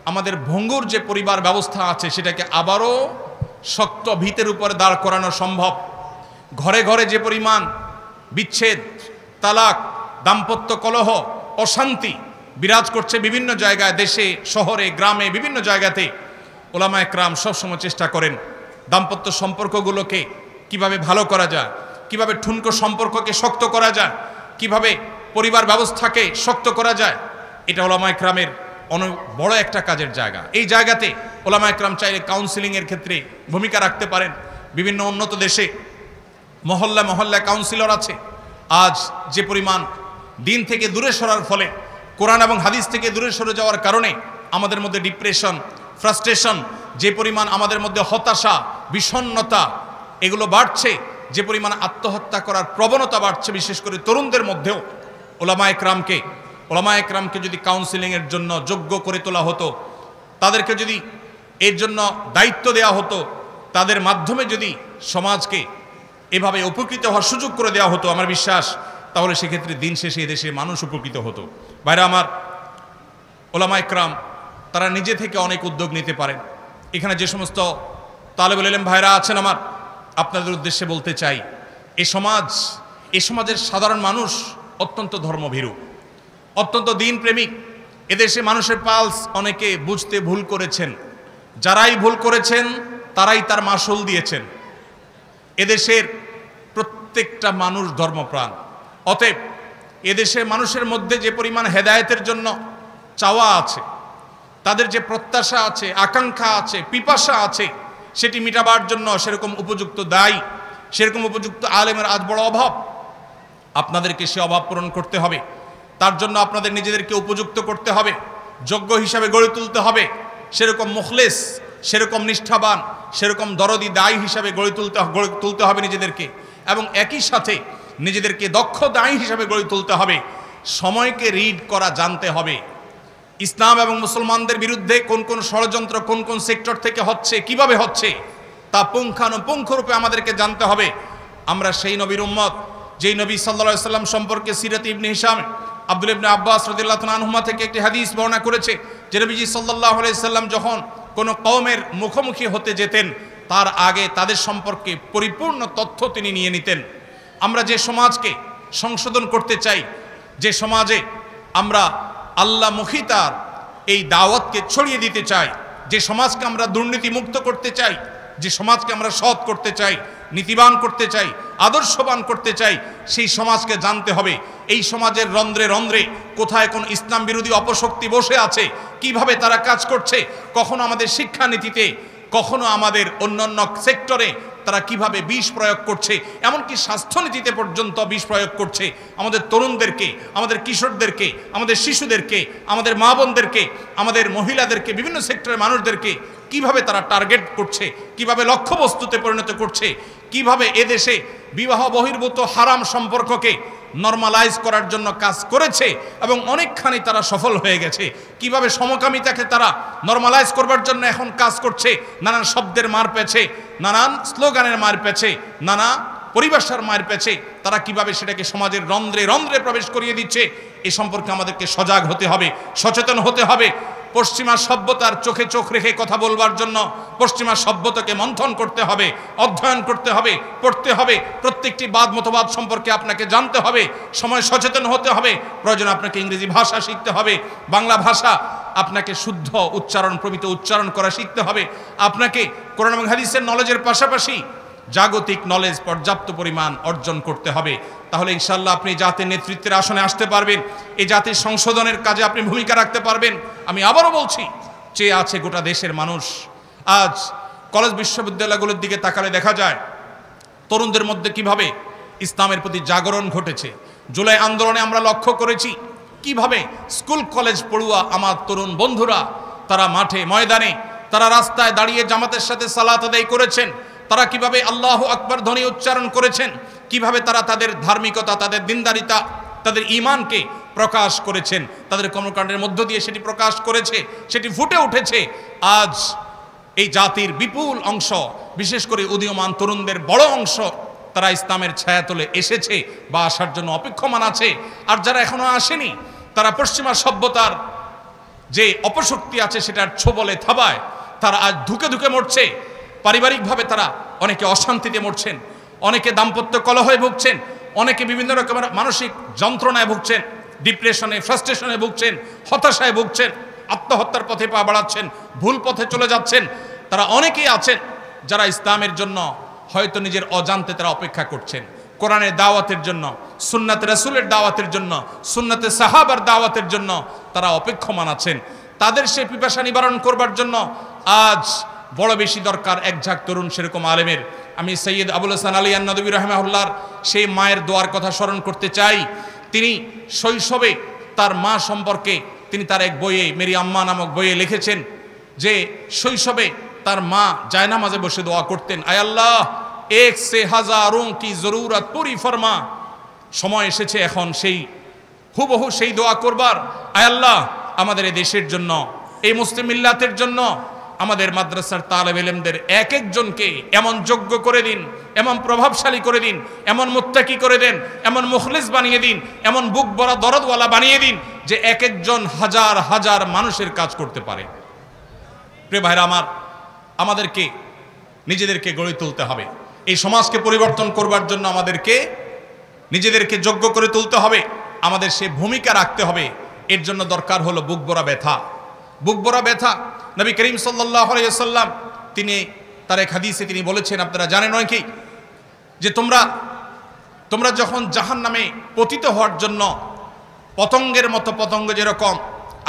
আমাদের ভঙ্গুর যে পরিবার ব্যবস্থা আছে সেটাকে আবারও শক্ত ভিতের উপরে দাঁড় করানো সম্ভব। ঘরে ঘরে যে পরিমাণ বিচ্ছেদ, তালাক, দাম্পত্য কলহ, অশান্তি বিরাজ করছে বিভিন্ন জায়গায়, দেশে, শহরে, গ্রামে, বিভিন্ন জায়গাতে। ওলামা একরাম সবসময় চেষ্টা করেন দাম্পত্য সম্পর্কগুলোকে কিভাবে ভালো করা যায়, কিভাবে ঠুনকো সম্পর্ককে শক্ত করা যায়, কিভাবে পরিবার ব্যবস্থাকে শক্ত করা যায়। এটা ওলামা একরামের অনেক বড় একটা কাজের জায়গা। এই জায়গাতে ওলামা একরাম চাইলে কাউন্সিলিংয়ের ক্ষেত্রে ভূমিকা রাখতে পারেন। বিভিন্ন উন্নত দেশে মহল্লা মহল্লা কাউন্সিলর আছে। আজ যে পরিমাণ দিন থেকে দূরে সরার ফলে, কোরআন এবং হাদিস থেকে দূরে সরে যাওয়ার কারণে আমাদের মধ্যে ডিপ্রেশন, ফ্রাস্ট্রেশন, যে পরিমাণ আমাদের মধ্যে হতাশা, বিষণ্ণতা এগুলো বাড়ছে, যে পরিমাণ আত্মহত্যা করার প্রবণতা বাড়ছে বিশেষ করে তরুণদের মধ্যেও, ওলামা একরামকে যদি কাউন্সিলিংয়ের জন্য যোগ্য করে তোলা হতো, তাদেরকে যদি এর জন্য দায়িত্ব দেওয়া হতো, তাদের মাধ্যমে যদি সমাজকে এভাবে উপকৃত হওয়ার সুযোগ করে দেওয়া হতো, আমার বিশ্বাস তাহলে সেক্ষেত্রে দিন শেষে এদেশে মানুষ উপকৃত হতো। ভাইরা আমার, ওলামা একরাম তারা নিজে থেকে অনেক উদ্যোগ নিতে পারেন। এখানে যে সমস্ত তালেবুল ইলম ভাইরা আছেন, আমার আপনাদের উদ্দেশ্যে বলতে চাই, এই সমাজের সাধারণ মানুষ অত্যন্ত ধর্মভীরু, অত্যন্ত দিনপ্রেমিক। এদেশে মানুষের পালস অনেকে বুঝতে ভুল করেছেন, যারাই ভুল করেছেন তারাই তার মাসুল দিয়েছেন। এদেশের প্রত্যেকটা মানুষ ধর্মপ্রাণ। অতএব এদেশের মানুষের মধ্যে যে পরিমাণ হেদায়েতের জন্য চাওয়া আছে, তাদের যে প্রত্যাশা আছে, আকাঙ্ক্ষা আছে, পিপাসা আছে, সেটি মিটাবার জন্য সেরকম উপযুক্ত দায়ী, সেরকম উপযুক্ত আলেমের আজ বড় অভাব। আপনাদেরকে সে অভাব পূরণ করতে হবে। তার জন্য আপনাদের নিজেদেরকে উপযুক্ত করতে হবে, যোগ্য হিসাবে গড়ে তুলতে হবে, সেরকম মুখলেস, সেরকম নিষ্ঠাবান, সেরকম দরদি দায়ী হিসাবে গড়ে তুলতে হবে নিজেদেরকে। এবং একই সাথে নিজেদেরকে দক্ষ দায়ী হিসাবে গড়ে তুলতে হবে। সময়কে রিড করা জানতে হবে। ইসলাম এবং মুসলমানদের বিরুদ্ধে কোন কোন ষড়যন্ত্র কোন কোন সেক্টর থেকে হচ্ছে, কিভাবে হচ্ছে, তা পুঙ্খানুপুঙ্খরূপে আমাদেরকে জানতে হবে। আমরা সেই নবীর উম্মত, যেই নবী সাল্লাল্লাহু আলাইহি সাল্লাম সম্পর্কে সিরাত ইবনে হিশাম আব্দুল্লাহ ইবনে আব্বাস রাদিয়াল্লাহু তাআলা আনহুমা থেকে একটি হাদিস বর্ণনা করেছে যে নবীজি সাল্লাল্লাহু আলাইহি সাল্লাম যখন কোনো কওমের মুখোমুখি হতে যেতেন, তার আগে তাদের সম্পর্কে পরিপূর্ণ তথ্য তিনি নিয়ে নিতেন। আমরা যে সমাজকে সংশোধন করতে চাই, যে সমাজে আমরা আল্লাহমুখিতার এই দাওয়াতকে ছড়িয়ে দিতে চাই, যে সমাজকে আমরা দুর্নীতিমুক্ত করতে চাই, যে সমাজকে আমরা সৎ করতে চাই, নীতিবান করতে চাই, আদর্শবান করতে চাই, সেই সমাজকে জানতে হবে এই সমাজের রন্ধ্রে রন্ধ্রে কোথায় কোন ইসলাম বিরোধী অপশক্তি বসে আছে, কিভাবে তারা কাজ করছে, কখনো আমাদের শিক্ষানীতিতে, কখনো আমাদের অন্যান্য সেক্টরে তারা কিভাবে বিষ প্রয়োগ করছে, এমনকি স্বাস্থ্যনীতিতে পর্যন্ত বিষ প্রয়োগ করছে। আমাদের তরুণদেরকে, আমাদের কিশোরদেরকে, আমাদের শিশুদেরকে, আমাদের মা বোনদেরকে, আমাদের মহিলাদেরকে, বিভিন্ন সেক্টরের মানুষদেরকে কিভাবে তারা টার্গেট করছে, কিভাবে লক্ষ্যবস্তুতে পরিণত করছে, কিভাবে এদেশে বিবাহ বহির্ভূত হারাম সম্পর্ককে নরমালাইজ করার জন্য কাজ করেছে এবং অনেকখানি তারা সফল হয়ে গেছে, কিভাবে সমকামিতাকে তারা নরমালাইজ করবার জন্য এখন কাজ করছে, নানান শব্দের মার পেছে, নানান স্লোগানের মার পেছে, নানা পরিভাষার মার পেছে, তারা কিভাবে সেটাকে সমাজের রন্ধ্রে রন্ধ্রে প্রবেশ করিয়ে দিচ্ছে। এ সম্পর্কে আমাদেরকে সজাগ হতে হবে, সচেতন হতে হবে। পশ্চিমা সভ্যতার চোখে চোখ রেখে কথা বলবার জন্য পশ্চিমা সভ্যতাকে মন্থন করতে হবে, অধ্যয়ন করতে হবে, পড়তে হবে। প্রত্যেকটি বাদ মতবাদ সম্পর্কে আপনাকে জানতে হবে, সময় সচেতন হতে হবে। প্রয়োজন আপনাকে ইংরেজি ভাষা শিখতে হবে, বাংলা ভাষা আপনাকে শুদ্ধ উচ্চারণ, প্রমিত উচ্চারণ করা শিখতে হবে। আপনাকে কোরআন এবং হাদিসের নলেজের পাশাপাশি জাগতিক নলেজ পর্যাপ্ত পরিমাণ অর্জন করতে হবে। তাহলে ইনশাআল্লাহ আপনি জাতির নেতৃত্বের আসনে আসতে পারবেন, এই জাতির সংশোধনের কাজে আপনি ভূমিকা রাখতে পারবেন। আমি আবারও বলছি, চেয়ে আছে গোটা দেশের মানুষ। আজ কলেজ বিশ্ববিদ্যালয়গুলোর দিকে তাকালে দেখা যায় তরুণদের মধ্যে কিভাবে ইসলামের প্রতি জাগরণ ঘটেছে। জুলাই আন্দোলনে আমরা লক্ষ্য করেছি কিভাবে স্কুল কলেজ পড়ুয়া আমার তরুণ বন্ধুরা তারা মাঠে ময়দানে, তারা রাস্তায় দাঁড়িয়ে জামাতের সাথে সালাত আদায় করেছেন, তারা কিভাবে আল্লাহু আকবার ধ্বনি উচ্চারণ করেছেন, কিভাবে তারা তাদের ধার্মিকতা, তাদের দিনদারিতা, তাদের ঈমানকে প্রকাশ করেছেন, তাদের কর্মকাণ্ডের মধ্য দিয়ে সেটি প্রকাশ করেছে, সেটি ফুটে উঠেছে। আজ এই জাতির বিপুল অংশ, বিশেষ করে উদীয়মান তরুণদের বড় অংশ, তারা ইসলামের ছায়াতলে এসেছে বা আসার জন্য অপেক্ষমান আছে। আর যারা এখনো আসেনি, তারা পশ্চিমা সভ্যতার যে অপশক্তি আছে সেটার ছোবলে থাবায় তারা আজ ধুকে ধুকে মরছে। পারিবারিকভাবে তারা অনেকে অশান্তিতে মরছেন, অনেকে দাম্পত্য কলহে ভুগছেন, অনেকে বিভিন্ন রকমের মানসিক যন্ত্রণায় ভুগছেন, ডিপ্রেশনে, ফ্রাস্ট্রেশনে ভুগছেন, হতাশায় ভুগছেন, আত্মহত্যার পথে পা বাড়াচ্ছেন, ভুল পথে চলে যাচ্ছেন। তারা অনেকেই আছেন যারা ইসলামের জন্য হয়তো নিজের অজান্তে তারা অপেক্ষা করছেন, কোরআনের দাওয়াতের জন্য, সুন্নাতে রাসূলের দাওয়াতের জন্য, সুন্নাতে সাহাবার দাওয়াতের জন্য তারা অপেক্ষমান আছেন। তাদের সেই পিপাসা নিবারণ করবার জন্য আজ বড় বেশি দরকার এক ঝাঁক তরুণ সেরকম আলেমের। আমি সৈয়দ আবুল হাসান আলী আন-নদভী রাহিমাহুল্লাহর সেই মায়ের দোয়ার কথা স্মরণ করতে চাই। তিনি শৈশবে তার মা সম্পর্কে তিনি তার এক বইয়ে, মেরি আম্মা নামক বইয়ে লিখেছেন যে শৈশবে তার মা জায়নামাজে বসে দোয়া করতেন, আয় আল্লাহ এক সে হাজারোं কি জরুরত পুরি ফরমা। সময় এসেছে এখন সেই হুবহু সেই দোয়া করবার। আয় আল্লাহ আমাদের এই দেশের জন্য, এই মুসলিম মিল্লাতের জন্য, আমাদের মাদ্রাসার তালেব ইলমদের এক একজনকে এমন যোগ্য করে দিন, এমন প্রভাবশালী করে দিন, এমন মুত্তাকি করে দেন, এমন মুখলিস বানিয়ে দিন, এমন বুক ভরা দরদওয়ালা বানিয়ে দিন যে এক একজন হাজার হাজার মানুষের কাজ করতে পারে। প্রিয় ভাইরা আমার, আমাদেরকে নিজেদেরকে গড়ে তুলতে হবে। এই সমাজকে পরিবর্তন করবার জন্য আমাদেরকে নিজেদেরকে যোগ্য করে তুলতে হবে, আমাদের সে ভূমিকা রাখতে হবে। এর জন্য দরকার হলো বুক ভরা ব্যথা। বুক ভরা ব্যথা নবী করিম সাল্লাল্লাহু আলাইহি ওয়াসাল্লাম তিনি তার এক হাদিসে তিনি বলেছেন, আপনারা জানেন নাকি, যে তোমরা যখন জাহান্নামে পতিত হওয়ার জন্য পতঙ্গের মতো, পতঙ্গ যেরকম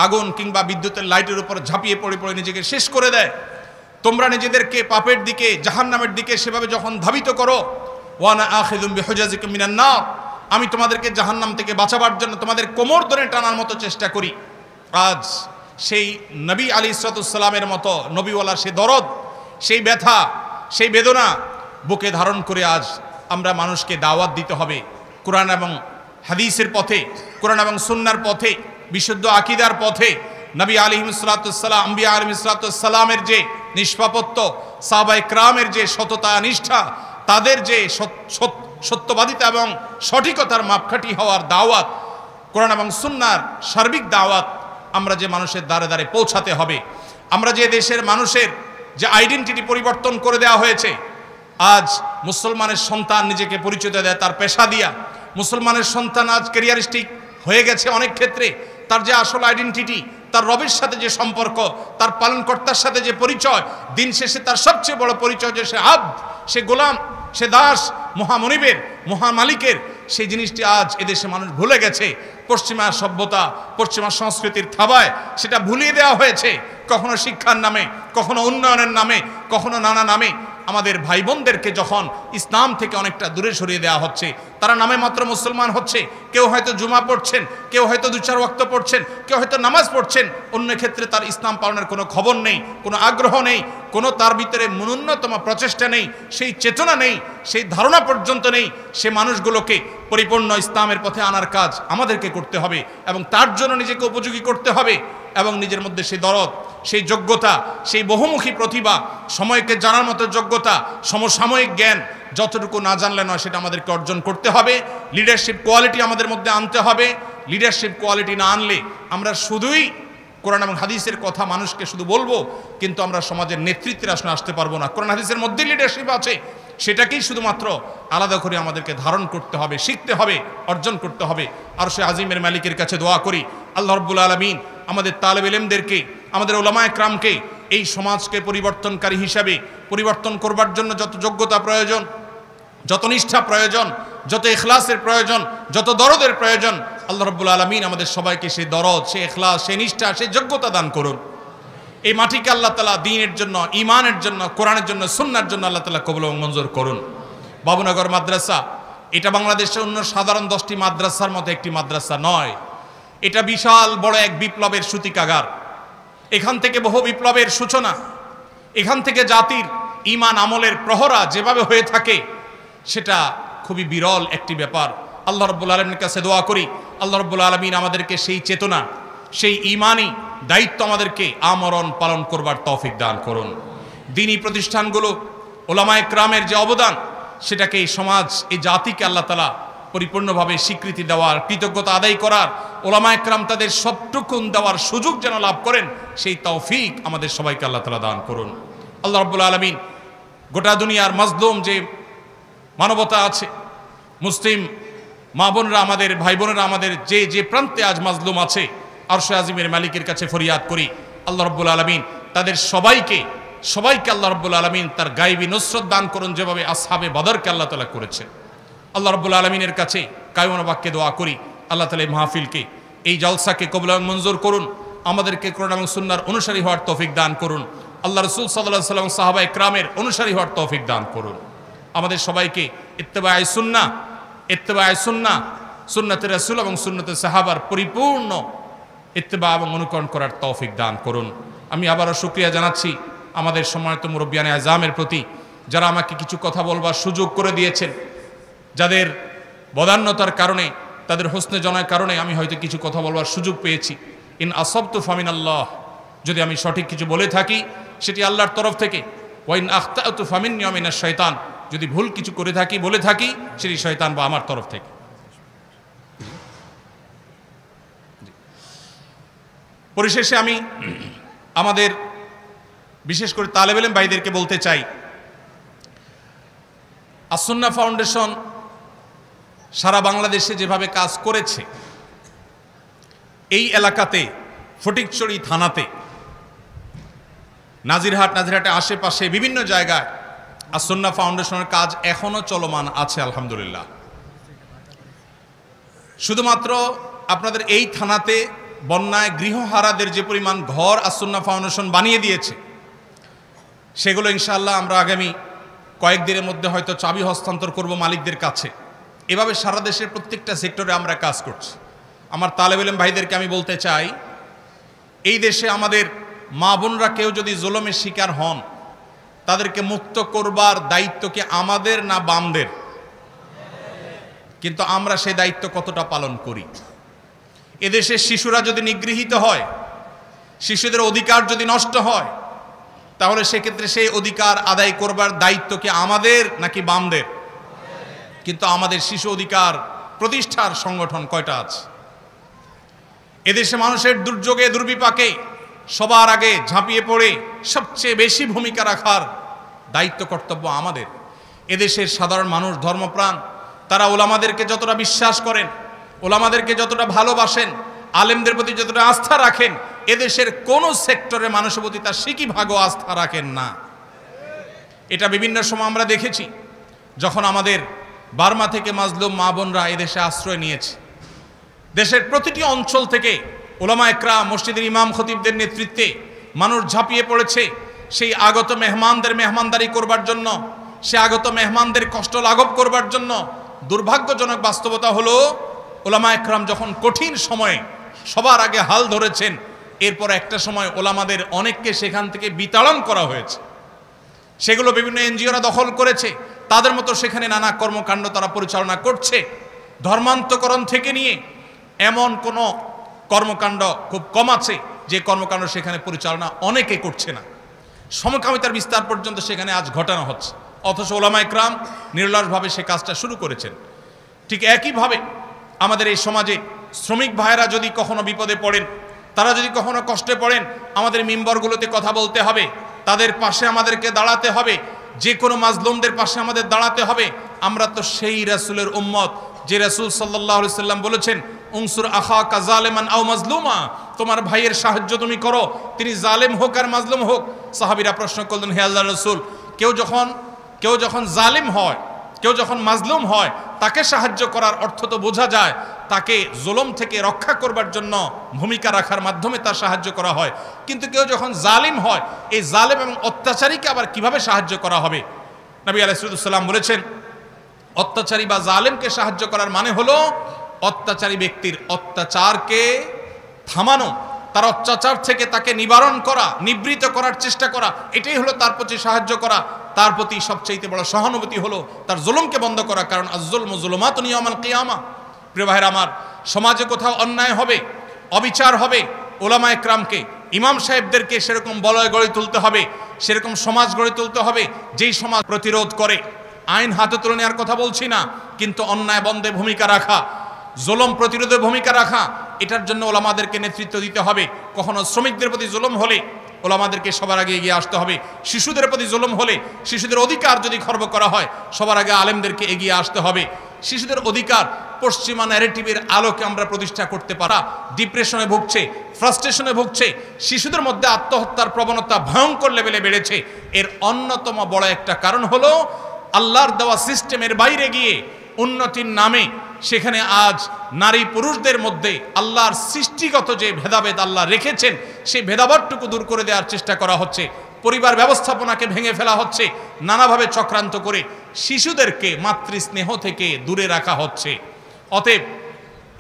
আগুন কিংবা বিদ্যুতের লাইটের উপর ঝাঁপিয়ে পড়ে পড়ে নিজেকে শেষ করে দেয়, তোমরা নিজেদেরকে পাপের দিকে, জাহান্নামের দিকে সেভাবে যখন ধাবিত করো, ওয়ানা আখিযুম বিহুজাজিকুম মিনান নার, আমি তোমাদেরকে জাহান্নাম থেকে বাঁচাবার জন্য তোমাদের কোমর ধরে টানার মতো চেষ্টা করি। আজ সেই নবী আলাইহিস সালামের মতো নবীওয়ালার সেই দরদ, সেই ব্যথা, সেই বেদনা বুকে ধারণ করে আজ আমরা মানুষকে দাওয়াত দিতে হবে কোরআন এবং হাদিসের পথে, কোরআন এবং সুন্নাহর পথে, বিশুদ্ধ আকীদার পথে। নবী আলাইহিস সালাম, আম্বিয়া আলাইহিস সালামের যে নিষ্পাপত্ব, সাহাবায়ে কেরামের যে সততা নিষ্ঠা, তাদের যে সত্যবাদিতা এবং সঠিকতার মাপকাঠি হওয়ার দাওয়াত, কোরআন এবং সুন্নাহর সার্বিক দাওয়াত আমরা যে মানুষের দ্বারে দ্বারে পৌঁছাতে হবে। আমরা যে দেশের মানুষের যে আইডেন্টিটি পরিবর্তন করে দেওয়া হয়েছে, আজ মুসলমানের সন্তান নিজেকে পরিচয় দেয় তার পেশা দিয়া, মুসলমানের সন্তান আজ ক্যারিয়ারিস্টিক হয়ে গেছে অনেক ক্ষেত্রে। তার যে আসল আইডেন্টিটি, তার রবের সাথে যে সম্পর্ক, তার পালনকর্তার সাথে যে পরিচয়, দিন শেষে তার সবচেয়ে বড় পরিচয় যে সে আব্দ, সে গোলাম, সে দাস, মহামনিবের, মহামালিকের, সেই জিনিসটি আজ এদেশে মানুষ ভুলে গেছে। পশ্চিমা সভ্যতা, পশ্চিমা সংস্কৃতির থাবায় সেটা ভুলিয়ে দেওয়া হয়েছে, কখনো শিক্ষার নামে, কখনো উন্নয়নের নামে, কখনো নানা নামে। আমাদের ভাই বোনদেরকে যখন ইসলাম থেকে অনেকটা দূরে সরিয়ে দেওয়া হচ্ছে, তারা নামে মাত্র মুসলমান হচ্ছে, কেউ হয়তো জুমা পড়ছেন, কেউ হয়তো 2-4 ওয়াক্ত পড়ছেন, কেউ হয়তো নামাজ পড়ছেন, অন্য ক্ষেত্রে তার ইসলাম পালনের কোনো খবর নেই, কোনো আগ্রহ নেই, কোনো তার ভিতরে ন্যূনতম প্রচেষ্টা নেই, সেই চেতনা নেই, সেই ধারণা পর্যন্ত নেই। সে মানুষগুলোকে পরিপূর্ণ ইসলামের পথে আনার কাজ আমাদেরকে করতে হবে এবং তার জন্য নিজেকে উপযোগী করতে হবে এবং নিজের মধ্যে সেই দরদ, সেই যোগ্যতা, সেই বহুমুখী প্রতিভা, সময়কে জানার মতো যোগ্যতা, সমসাময়িক জ্ঞান যতটুকু না জানলে নয় সেটা আমাদেরকে অর্জন করতে হবে। লিডারশিপ কোয়ালিটি আমাদের মধ্যে আনতে হবে। লিডারশিপ কোয়ালিটি না আনলে আমরা শুধুই কোরআন এবং হাদিসের কথা মানুষকে শুধু বলবো, কিন্তু আমরা সমাজের নেতৃত্বের আসনে আসতে পারবো না। কোরআন হাদিসের মধ্যে লিডারশিপ আছে, সেটাকেই শুধুমাত্র আলাদা করে আমাদেরকে ধারণ করতে হবে, শিখতে হবে, অর্জন করতে হবে। আর সে আজিমের মালিকের কাছে দোয়া করি, আল্লাহ রাব্বুল আলামিন আমাদের তালেব ইলমদেরকে, আমাদের উলামায়ে কেরামকে এই সমাজকে পরিবর্তনকারী হিসাবে পরিবর্তন করবার জন্য যত যোগ্যতা প্রয়োজন, যত নিষ্ঠা প্রয়োজন, যত ইখলাসের প্রয়োজন, যত দরদের প্রয়োজন, আল্লাহ রাব্বুল আলামিন আমাদের সবাইকে সেই দরদ, সেই ইখলাস, সেই নিষ্ঠা, সেই যোগ্যতা দান করুন। এই মাটিকে আল্লাহ তাআলা দ্বীনের জন্য, ঈমানের জন্য, কোরআনের জন্য, সুন্নাহর জন্য আল্লাহ তাআলা কবুল এবং মঞ্জুর করুন। বাবুনগর মাদ্রাসা এটা বাংলাদেশের অন্য সাধারণ 10টি মাদ্রাসার মতো একটি মাদ্রাসা নয়। এটা বিশাল বড় এক বিপ্লবের সূতিকাগার। এখান থেকে বহু বিপ্লবের সূচনা, এখান থেকে জাতির ঈমান আমলের প্রহরা যেভাবে হয়ে থাকে সেটা খুবই বিরল একটি ব্যাপার। আল্লাহ রাব্বুল আলামিনের কাছে দোয়া করি, আল্লাহ রাব্বুল আলামিন আমাদেরকে সেই চেতনা, সেই ঈমানি দায়িত্ব আমাদেরকে আমরণ পালন করবার তৌফিক দান করুন। দ্বীনি প্রতিষ্ঠানগুলো, উলামায়ে কেরামের যে অবদান, সেটাকে এই সমাজ, এই জাতিকে আল্লাহ তাআলা পরিপূর্ণভাবে স্বীকৃতি দেওয়ার, কৃতজ্ঞতা আদায় করার, উলামায়ে কেরাম তাদের সবটুকুন দেওয়ার সুযোগ যেন লাভ করেন, সেই তৌফিক আমাদের সবাইকে আল্লাহ তাআলা দান করুন। আল্লাহ রাব্বুল আলামিন গোটা দুনিয়ার মাজলুম যে মানবতা আছে, মুসলিম মা বোনরা আমাদের, ভাই বোনেরা আমাদের যে যে প্রান্তে আজ মাজলুম আছে, আরশে আজিমের মালিকের কাছে ফরিয়াদ করি আল্লাহ রাব্বুল আলামিন তাদের সবাইকে আল্লাহ রাব্বুল আলামিন তার গায়বী নুসরত দান করুন, যেভাবে আসহাবে বদরকে আল্লাহ তাআলা করেছেন। আল্লাহ রাব্বুল আলামিনের কাছে কায়মনা বাক্যে দোয়া করি, আল্লাহ তাআলা এই মাহফিলকে, এই জলসাকে কবুল এবং মঞ্জুর করুন, আমাদেরকে কোরআন এবং সুন্নাহর অনুসারী হওয়ার তৌফিক দান করুন, আল্লাহ রাসূল সাল্লাল্লাহু আলাইহি ওয়াসাল্লাম সাহাবা ইকরামের অনুসারী হওয়ার তৌফিক দান করুন। আমাদের সবাইকে ইত্তেবায়ে সুন্নাহ, সুন্নাতে রাসূল এবং সুন্নাতে সাহাবার পরিপূর্ণ ইত্তেবা এবং অনুকরণ করার তৌফিক দান করুন। আমি আবারও শুকরিয়া জানাচ্ছি আমাদের সম্মানিত মুরব্বিয়ানে আযামের প্রতি, যারা আমাকে কিছু কথা বলবার সুযোগ করে দিয়েছেন, যাদের বদান্যতার কারণে, তাদের হোসনে জনার কারণে আমি হয়তো কিছু কথা বলবার সুযোগ পেয়েছি। ইন আসাবতু ফামিনাল্লাহ, যদি আমি সঠিক কিছু বলে থাকি সেটি আল্লাহর তরফ থেকে, ওয়াইন আখতাতু ফামিন্নী ওয়া মিনাশ শাইতান, যদি ভুল কিছু করে থাকি, বলে থাকি, সেটি শয়তান বা আমার তরফ থেকে। পরিশেষে আমি আমাদের বিশেষ করে তালেব ইলম ভাইদেরকে বলতে চাই, আস-সুন্নাহ ফাউন্ডেশন সারা বাংলাদেশে যেভাবে কাজ করেছে, এই এলাকাতে ফটিকছড়ি থানাতে, নাজিরহাটের আশেপাশে বিভিন্ন জায়গায় আস-সুন্নাহ ফাউন্ডেশনের কাজ এখনো চলমান আছে আলহামদুলিল্লাহ। শুধুমাত্র আপনাদের এই থানাতে বন্যায় গৃহহারাদের যে পরিমাণ ঘর আস-সুন্নাহ ফাউন্ডেশন বানিয়ে দিয়েছে, সেগুলো ইনশাআল্লাহ আমরা আগামী কয়েকদিনের মধ্যে হয়তো চাবি হস্তান্তর করব মালিকদের কাছে। এভাবে সারা দেশের প্রত্যেকটা সেক্টরে আমরা কাজ করছি। আমার তালেব ইলম ভাইদেরকে আমি বলতে চাই, এই দেশে আমাদের মা বোনরা কেউ যদি জুলুমের শিকার হন, তাদেরকে মুক্ত করবার দায়িত্ব কি আমাদের না বামদের? কিন্তু আমরা সেই দায়িত্ব কতটা পালন করি? এদেশের শিশুরা যদি নিগৃহীত হয়, শিশুদের অধিকার যদি নষ্ট হয়, তাহলে সেক্ষেত্রে সেই অধিকার আদায় করবার দায়িত্ব কি আমাদের নাকি বামদের? কিন্তু আমাদের শিশু অধিকার প্রতিষ্ঠার সংগঠন কয়টা আছে? এদেশে মানুষের দুর্যোগে দুর্বিপাকে সবার আগে ঝাঁপিয়ে পড়ে সবচেয়ে বেশি ভূমিকা রাখার দায়িত্ব কর্তব্য আমাদের। এদেশের সাধারণ মানুষ ধর্মপ্রাণ, তারা ওলামাদেরকে যতটা বিশ্বাস করেন, ওলামাদেরকে যতটা ভালোবাসেন, আলেমদের প্রতি যতটা আস্থা রাখেন, এদেশের কোন সেক্টরে মানুষের প্রতি তার সিকি ভাগও আস্থা রাখেন না। এটা বিভিন্ন সময় আমরা দেখেছি, যখন আমাদের বার্মা থেকে মাজলুম মা বোনরা এদেশে আশ্রয় নিয়েছে। দেশের প্রতিটি অঞ্চল থেকে ওলামা একরাম, মসজিদের ইমাম খতিবদের নেতৃত্বে মানুষ ঝাঁপিয়ে পড়েছে সেই আগত মেহমানদের মেহমানদারি করবার জন্য, সে আগত মেহমানদের কষ্ট লাঘব করবার জন্য। দুর্ভাগ্যজনক বাস্তবতা হলো, ওলামা একরাম যখন কঠিন সময়ে সবার আগে হাল ধরেছেন, এরপর একটা সময় ওলামাদের অনেককে সেখান থেকে বিতাড়ন করা হয়েছে। সেগুলো বিভিন্ন এনজিওরা দখল করেছে, তাদের মতো সেখানে নানা কর্মকাণ্ড তারা পরিচালনা করছে। ধর্মান্তকরণ থেকে নিয়ে এমন কোনো কর্মকাণ্ড খুব কম আছে যে কর্মকাণ্ড সেখানে পরিচালনা অনেকে করছে না। সমকামিতার বিস্তার পর্যন্ত সেখানে আজ ঘটানো হচ্ছে, অথচ ওলামা একরাম নির্লসভাবে সে কাজটা শুরু করেছেন। ঠিক একইভাবে আমাদের এই সমাজে শ্রমিক ভাইয়েরা যদি কখনো বিপদে পড়েন, তারা যদি কখনো কষ্টে পড়েন, আমাদের মিম্বরগুলোতে কথা বলতে হবে, তাদের পাশে আমাদেরকে দাঁড়াতে হবে, যে কোনো মাজলুমদের পাশে আমাদের দাঁড়াতে হবে। আমরা তো সেই রাসূলের উম্মত, যে রাসূল সাল্লাল্লাহু আলাইহি সাল্লাম বলেছেন, উনসুর আখাকা যালিমান আও মাজলুমা, তোমার ভাইয়ের সাহায্য তুমি করো, তিনি জালেম হোক আর মাজলুম হোক। সাহাবীরা প্রশ্ন করলেন, হে আল্লাহর রাসূল, কেউ যখন জালিম হয়, কেউ যখন মাজলুম হয়, তাকে সাহায্য করার অর্থ তো বোঝা যায় তাকে জুলুম থেকে রক্ষা করবার জন্য ভূমিকা রাখার মাধ্যমে তার সাহায্য করা হয়। কিন্তু কেউ যখন জালিম হয়, এই জালেম এবং অত্যাচারীকে আবার কিভাবে সাহায্য করা হবে? নবী আলাইহিস সালাম বলেছেন, অত্যাচারী বা জালেমকে সাহায্য করার মানে হলো অত্যাচারী ব্যক্তির অত্যাচারকে থামানো, তার অত্যাচার থেকে তাকে নিবারণ করা, নিবৃত করার চেষ্টা করা, এটাই হলো তার প্রতি সাহায্য করা। তার প্রতি সবচেয়ে বড় সহানুভূতি হলো তার জুলুমকে বন্ধ করা, কারণ আয-যুলমু যুলুমাতুন ইয়াওমাল কিয়ামা। প্রিয় ভাইরা আমার, সমাজে কোথাও অন্যায় হবে, অবিচার হবে, ওলামা একরামকে, ইমাম সাহেবদেরকে সেরকম বলয় গড়ে তুলতে হবে, সেরকম সমাজ গড়ে তুলতে হবে যেই সমাজ প্রতিরোধ করে। আইন হাতে তুলে নেওয়ার কথা বলছি না, কিন্তু অন্যায় বন্ধে ভূমিকা রাখা, জুলুম প্রতিরোধে ভূমিকা রাখা, এটার জন্য ওলামাদেরকে নেতৃত্ব দিতে হবে। কখনো শ্রমিকদের প্রতি জুলুম হলে ওলামাদেরকে সবার আগে এগিয়ে আসতে হবে। শিশুদের প্রতি জুলুম হলে, শিশুদের অধিকার যদি খর্ব করা হয়, সবার আগে আলেমদেরকে এগিয়ে আসতে হবে। শিশুদের অধিকার পশ্চিমা ন্যারেটিভের আলোকে আমরা প্রতিষ্ঠা করতে পারা ডিপ্রেশনে ভুগছে, ফ্রাস্ট্রেশনে ভুগছে, শিশুদের মধ্যে আত্মহত্যার প্রবণতা ভয়ঙ্কর লেভেলে বেড়েছে। এর অন্যতম বড় একটা কারণ হলো আল্লাহর দেওয়া সিস্টেমের বাইরে গিয়ে উন্নতির নামে সেখানে আজ নারী পুরুষদের মধ্যে আল্লাহর সৃষ্টিগত যে ভেদাভেদ আল্লাহ রেখেছেন সেই ভেদাভেদটুকু দূর করে দেওয়ার চেষ্টা করা হচ্ছে। পরিবার ব্যবস্থাপনাকে ভেঙে ফেলা হচ্ছে, নানাভাবে চক্রান্ত করে শিশুদেরকে মাতৃস্নেহ থেকে দূরে রাখা হচ্ছে। অতএব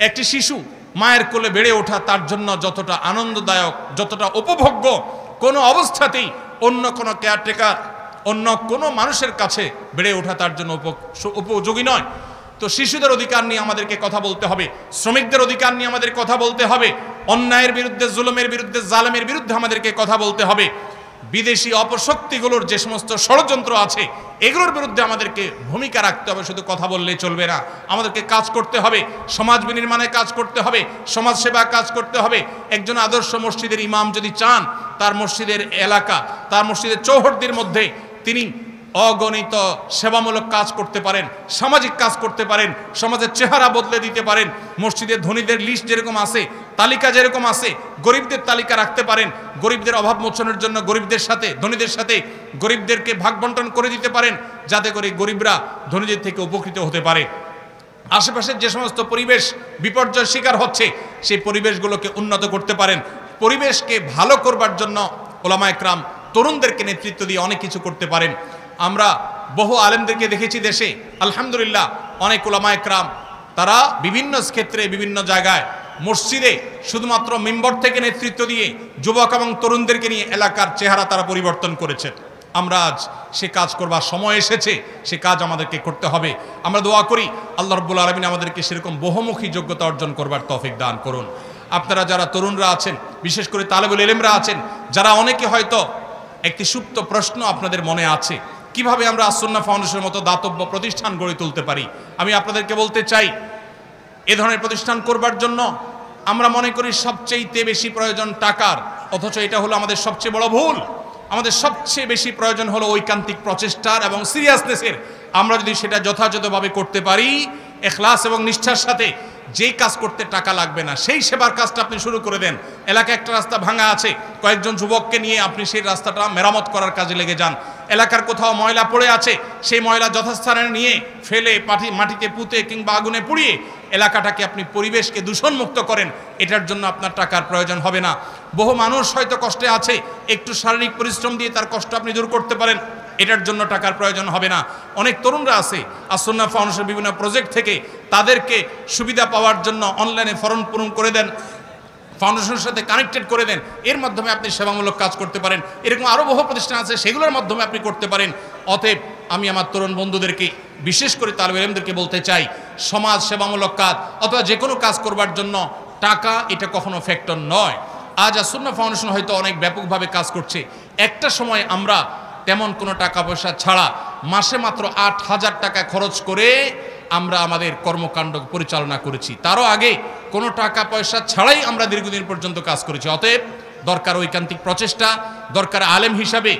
একটি শিশু মায়ের কোলে বেড়ে ওঠা তার জন্য যতটা আনন্দদায়ক, যতটা উপভোগ্য, কোনো অবস্থাতেই অন্য কোনো কেয়ারটেকার, অন্য কোনো মানুষের কাছে বেড়ে ওঠা তার জন্য উপযোগী নয়। তো শিশুদের অধিকার নিয়ে আমাদেরকে কথা বলতে হবে, শ্রমিকদের অধিকার নিয়ে আমাদের কথা বলতে হবে, অন্যায়ের বিরুদ্ধে, জুলুমের বিরুদ্ধে, জালেমের বিরুদ্ধে আমাদেরকে কথা বলতে হবে। বিদেশি অপশক্তিগুলোর যে সমস্ত ষড়যন্ত্র আছে এগুলোর বিরুদ্ধে আমাদেরকে ভূমিকা রাখতে হবে, শুধু কথা বললেই চলবে না, আমাদেরকে কাজ করতে হবে, সমাজ বিনির্মাণে কাজ করতে হবে, সমাজ সেবা কাজ করতে হবে। একজন আদর্শ মসজিদের ইমাম যদি চান তার মসজিদের এলাকা, তার মসজিদের চৌহদ্দির মধ্যে তিনি অগণিত সেবামূলক কাজ করতে পারেন, সামাজিক কাজ করতে পারেন, সমাজের চেহারা বদলে দিতে পারেন। মসজিদের ধনীদের লিস্ট যেরকম আছে, তালিকা যেরকম আছে, গরিবদের তালিকা রাখতে পারেন, গরিবদের অভাব মোচনের জন্য গরিবদের সাথে, ধনীদের সাথে গরিবদেরকে ভাগ বন্টন করে দিতে পারেন, যাতে করে গরিবরা ধনীদের থেকে উপকৃত হতে পারে। আশেপাশের যে সমস্ত পরিবেশ বিপর্যয়ের শিকার হচ্ছে সেই পরিবেশগুলোকে উন্নত করতে পারেন। পরিবেশকে ভালো করবার জন্য ওলামায়ে কেরাম তরুণদেরকে নেতৃত্ব দিয়ে অনেক কিছু করতে পারেন। আমরা বহু আলেমদেরকে দেখেছি দেশে, আলহামদুলিল্লাহ, অনেক ওলামায়ে কেরাম তারা বিভিন্ন ক্ষেত্রে বিভিন্ন জায়গায় মসজিদে শুধুমাত্র মিম্বর থেকে নেতৃত্ব দিয়ে যুবক এবং তরুণদেরকে নিয়ে এলাকার চেহারা তারা পরিবর্তন করেছেন। আমরা আজ সে কাজ করবার সময় এসেছে, সে কাজ আমাদেরকে করতে হবে। আমরা দোয়া করি আল্লাহ রাব্বুল আলামিন আমাদেরকে সেরকম বহুমুখী যোগ্যতা অর্জন করবার তৌফিক দান করুন। আপনারা যারা তরুণরা আছেন, বিশেষ করে তালেবুল ইলমরা আছেন, যারা অনেকে হয়তো একটি সুপ্ত প্রশ্ন আপনাদের মনে আছে, কিভাবে আমরা আস-সুন্নাহ ফাউন্ডেশনের মতো দাতব্য প্রতিষ্ঠান গড়ে তুলতে পারি। আমি আপনাদেরকে বলতে চাই, এ ধরনের প্রতিষ্ঠান করবার জন্য আমরা মনে করি সবচেয়ে বেশি প্রয়োজন টাকার, অথচ এটা হলো আমাদের সবচেয়ে বড় ভুল। আমাদের সবচেয়ে বেশি প্রয়োজন হলো ঐকান্তিক প্রচেষ্টার এবং সিরিয়াসনেসের। আমরা যদি সেটা যথাযথভাবে করতে পারি, ইখলাস এবং নিষ্ঠার সাথে, যেই কাজ করতে টাকা লাগবে না সেই সেবার কাজটা আপনি শুরু করে দেন। এলাকায় একটা রাস্তা ভাঙা আছে, কয়েকজন যুবককে নিয়ে আপনি সেই রাস্তাটা মেরামত করার কাজে লেগে যান। এলাকার কোথাও ময়লা পড়ে আছে, সেই ময়লা যথাস্থানে নিয়ে ফেলে মাটিতে পুঁতে কিংবা আগুনে পুড়িয়ে এলাকাটাকে আপনি পরিবেশকে দূষণমুক্ত করেন। এটার জন্য আপনার টাকার প্রয়োজন হবে না। বহু মানুষ হয়তো কষ্টে আছে, একটু শারীরিক পরিশ্রম দিয়ে তার কষ্ট আপনি দূর করতে পারেন, এটার জন্য টাকার প্রয়োজন হবে না। অনেক তরুণরা আছে আস-সুন্নাহ ফাউন্ডেশনের বিভিন্ন প্রজেক্ট থেকে তাদেরকে সুবিধা পাওয়ার জন্য অনলাইনে ফর্ম পূরণ করে দেন, ফাউন্ডেশনের সাথে কানেক্টেড করে দেন, এর মাধ্যমে আপনি সেবামূলক কাজ করতে পারেন। এরকম আরও বহু প্রতিষ্ঠান আছে, সেগুলোর মাধ্যমে আপনি করতে পারেন। অতএব আমি আমার তরুণ বন্ধুদেরকে, বিশেষ করে তালেবে ইলমদেরকে বলতে চাই, সমাজ সেবামূলক কাজ অথবা যে কোনো কাজ করবার জন্য টাকা এটা কখনো ফ্যাক্টর নয়। আজ আস-সুন্নাহ ফাউন্ডেশন হয়তো অনেক ব্যাপকভাবে কাজ করছে, একটা সময় আমরা তেমন কোনো টাকা পয়সা ছাড়া মাসে মাত্র ৮,০০০ টাকা খরচ করে আমরা আমাদের কর্মকাণ্ড পরিচালনা করেছি। তারও আগে কোনো টাকা পয়সা ছাড়াই আমরা দীর্ঘদিন পর্যন্ত কাজ করেছি। অতএব দরকার ঐকান্তিক প্রচেষ্টা, দরকার আলেম হিসাবে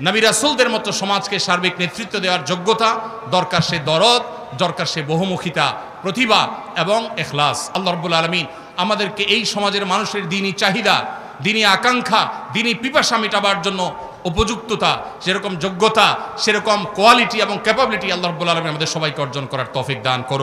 নবী রাসূলদের মতো সমাজকে সার্বিক নেতৃত্ব দেওয়ার যোগ্যতা, দরকার সে দরদ, দরকার সে বহুমুখিতা, প্রতিভা এবং ইখলাস। আল্লাহ রাব্বুল আলামিন আমাদেরকে এই সমাজের মানুষের দ্বীনি চাহিদা, দ্বীনি আকাঙ্ক্ষা, দ্বীনি পিপাসা মেটাবার জন্য উপযুক্ততা, সেরকম যোগ্যতা, সেরকম কোয়ালিটি এবং ক্যাপাবিলিটি আল্লাহ রাব্বুল আলামিন আমাদের সবাইকে অর্জন করার তৌফিক দান করুন।